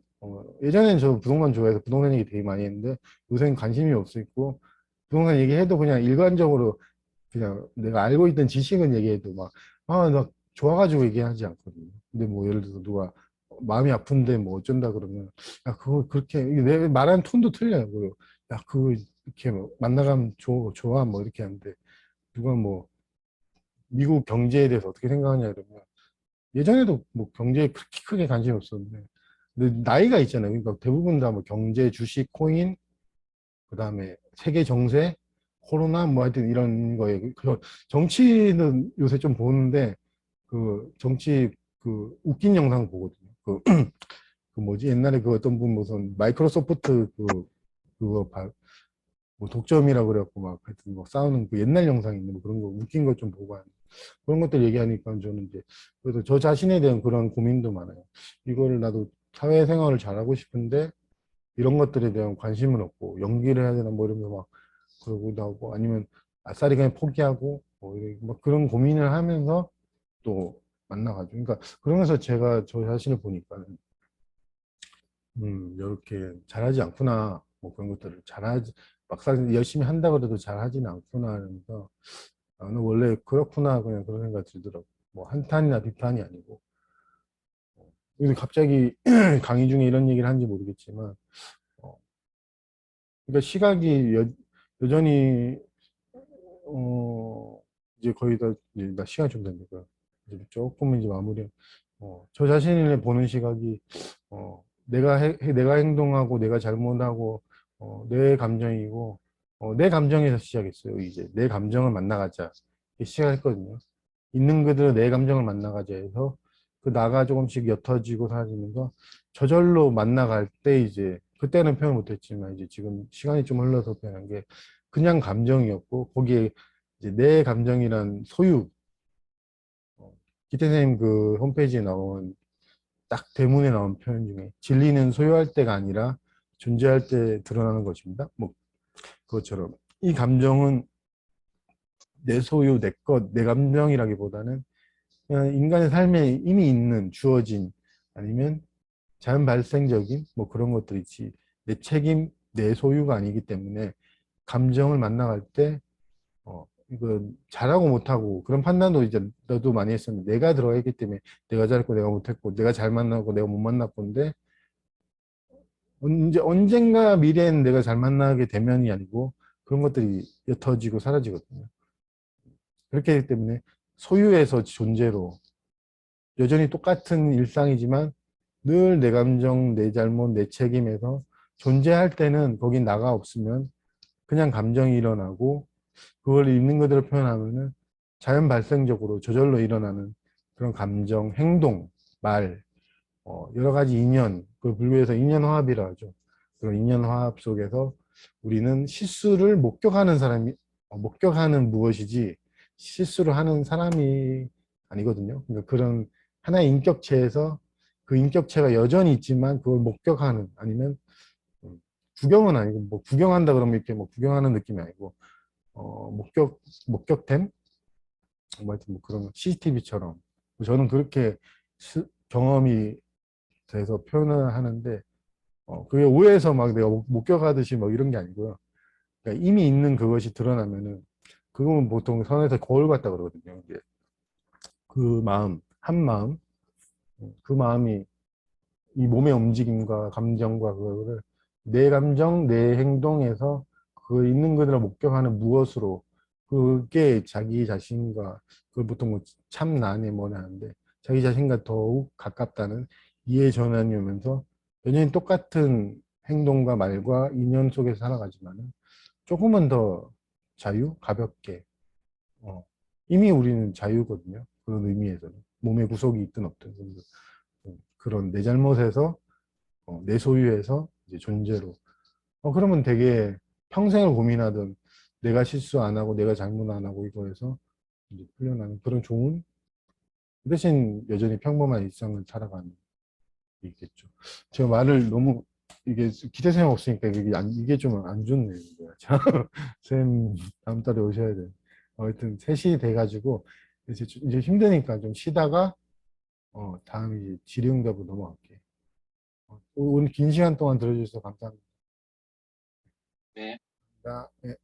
예전엔 저 부동산 좋아해서 부동산 얘기 되게 많이 했는데, 요새는 관심이 없고, 부동산 얘기해도 그냥 일관적으로 그냥 내가 알고 있던 지식은 얘기해도 나 좋아가지고 얘기하지 않거든요. 근데 뭐 예를 들어서 누가 마음이 아픈데 뭐 어쩐다 그러면, 야, 그거 그렇게, 이게 내 말하는 톤도 틀려요. 그리고 야, 그거 이렇게 뭐 만나가면 좋아, 뭐 이렇게 하는데, 누가 뭐 미국 경제에 대해서 어떻게 생각하냐 이러면, 예전에도 뭐 경제에 그렇게 크게 관심이 없었는데, 근데 나이가 있잖아요. 그러니까 대부분 다 뭐 경제, 주식, 코인, 그 다음에 세계 정세, 코로나 뭐 하여튼 이런 거에 정치는 요새 좀 보는데 그 정치 그 웃긴 영상 보거든요. 그 뭐지 옛날에 그 어떤 분 무슨 마이크로소프트 그 그거 뭐 독점이라고 그래갖고 막 하여튼 뭐 싸우는 그 옛날 영상 있는 뭐 그런 거 웃긴 것 좀 보고 하는 그런 것들 얘기하니까 저는 이제 그래도 저 자신에 대한 그런 고민도 많아요. 이거를 나도 사회생활을 잘하고 싶은데 이런 것들에 대한 관심은 없고 연기를 해야 되나 뭐 이러면서 막 그러고도 하고 아니면 아싸리 그냥 포기하고 뭐 막 그런 고민을 하면서 또 만나가지고 그러니까 그러면서 제가 저 자신을 보니까 이렇게 잘하지 않구나 뭐 그런 것들을 잘하지 막상 열심히 한다고 해도 잘하지는 않구나 하면서 나는 원래 그렇구나 그냥 그런 생각이 들더라고 뭐 한탄이나 비판이 아니고 근데 갑자기 강의 중에 이런 얘기를 하는지 모르겠지만 어, 그러니까 시각이 여전히 어, 이제 거의 다 이제 나 시간이 좀 되니까 이제 조금 이제 마무리 저 자신을 보는 시각이 내가 행동하고 내가 잘못하고 내 감정이고 내 감정에서 시작했어요. 이제 내 감정을 만나가자 이렇게 시작했거든요. 있는 그대로 내 감정을 만나가자 해서 그 나가 조금씩 옅어지고 사라지면서 저절로 만나갈 때 이제 그때는 표현 못했지만 이제 지금 시간이 좀 흘러서 표현한 게 그냥 감정이었고 거기에 이제 내 감정이란 소유 기태 선생님 그 홈페이지에 나온 딱 대문에 나온 표현 중에 진리는 소유할 때가 아니라 존재할 때 드러나는 것입니다. 뭐 그것처럼 이 감정은 내 소유, 내 것, 내 감정이라기보다는 그냥 인간의 삶에 이미 있는 주어진 아니면 자연 발생적인 뭐 그런 것들이지 내 책임, 내 소유가 아니기 때문에 감정을 만나갈 때 이거 잘하고 못하고 그런 판단도 이제 너도 많이 했었는데 내가 들어가 있기 때문에 내가 잘했고 내가 못했고 내가 잘 만나고 내가 못 만났건데 언젠가 미래에는 내가 잘 만나게 되면이 아니고 그런 것들이 옅어지고 사라지거든요. 그렇기 하기 때문에 소유에서 존재로 여전히 똑같은 일상이지만 늘 내 감정, 내 잘못, 내 책임에서 존재할 때는 거긴 나가 없으면 그냥 감정이 일어나고 그걸 있는 그대로 표현하면은 자연 발생적으로 저절로 일어나는 그런 감정, 행동, 말, 여러 가지 인연, 그 불교에서 인연화합이라 하죠. 그런 인연화합 속에서 우리는 실수를 목격하는 사람이, 목격하는 무엇이지 실수를 하는 사람이 아니거든요. 그러니까 그런 하나의 인격체에서 그 인격체가 여전히 있지만 그걸 목격하는 아니면 구경은 아니고 뭐 구경한다 그러면 이렇게 뭐 구경하는 느낌이 아니고 목격템? 뭐 하여튼 뭐 그런 CCTV처럼 저는 그렇게 경험이 돼서 표현을 하는데 그게 오해해서 막 내가 목격하듯이 뭐 이런 게 아니고요. 그러니까 이미 있는 그것이 드러나면은 그건 보통 선에서 거울 같다 그러거든요. 이제 그 마음, 한 마음, 그 마음이 이 몸의 움직임과 감정과 그거를 내 감정, 내 행동에서 그 있는 그대로 목격하는 무엇으로 그게 자기 자신과 그걸 보통 뭐 참나네 뭐냐 하는데 자기 자신과 더욱 가깝다는 이해 전환이 오면서 여전히 똑같은 행동과 말과 인연 속에서 살아가지만은 조금은 더 자유, 가볍게 이미 우리는 자유거든요. 그런 의미에서는 몸의 구속이 있든 없든 그런 내 잘못에서 내 소유에서 이제 존재로 그러면 되게 평생을 고민하던 내가 실수 안 하고 내가 잘못 안 하고 이거에서 이제 풀려나는 그런 좋은 그 대신 여전히 평범한 일상을 살아가는 게 있겠죠. 제가 말을 너무 이게 기대생각 없으니까 이게 좀 안 좋네요. 이거. 참, 쌤 다음 달에 오셔야 돼. 하여튼 3시 돼가지고 이제 힘드니까 좀 쉬다가 다음 이제 질의응답으로 넘어갈게. 오늘 긴 시간 동안 들어주셔서 감사합니다. 네. 네.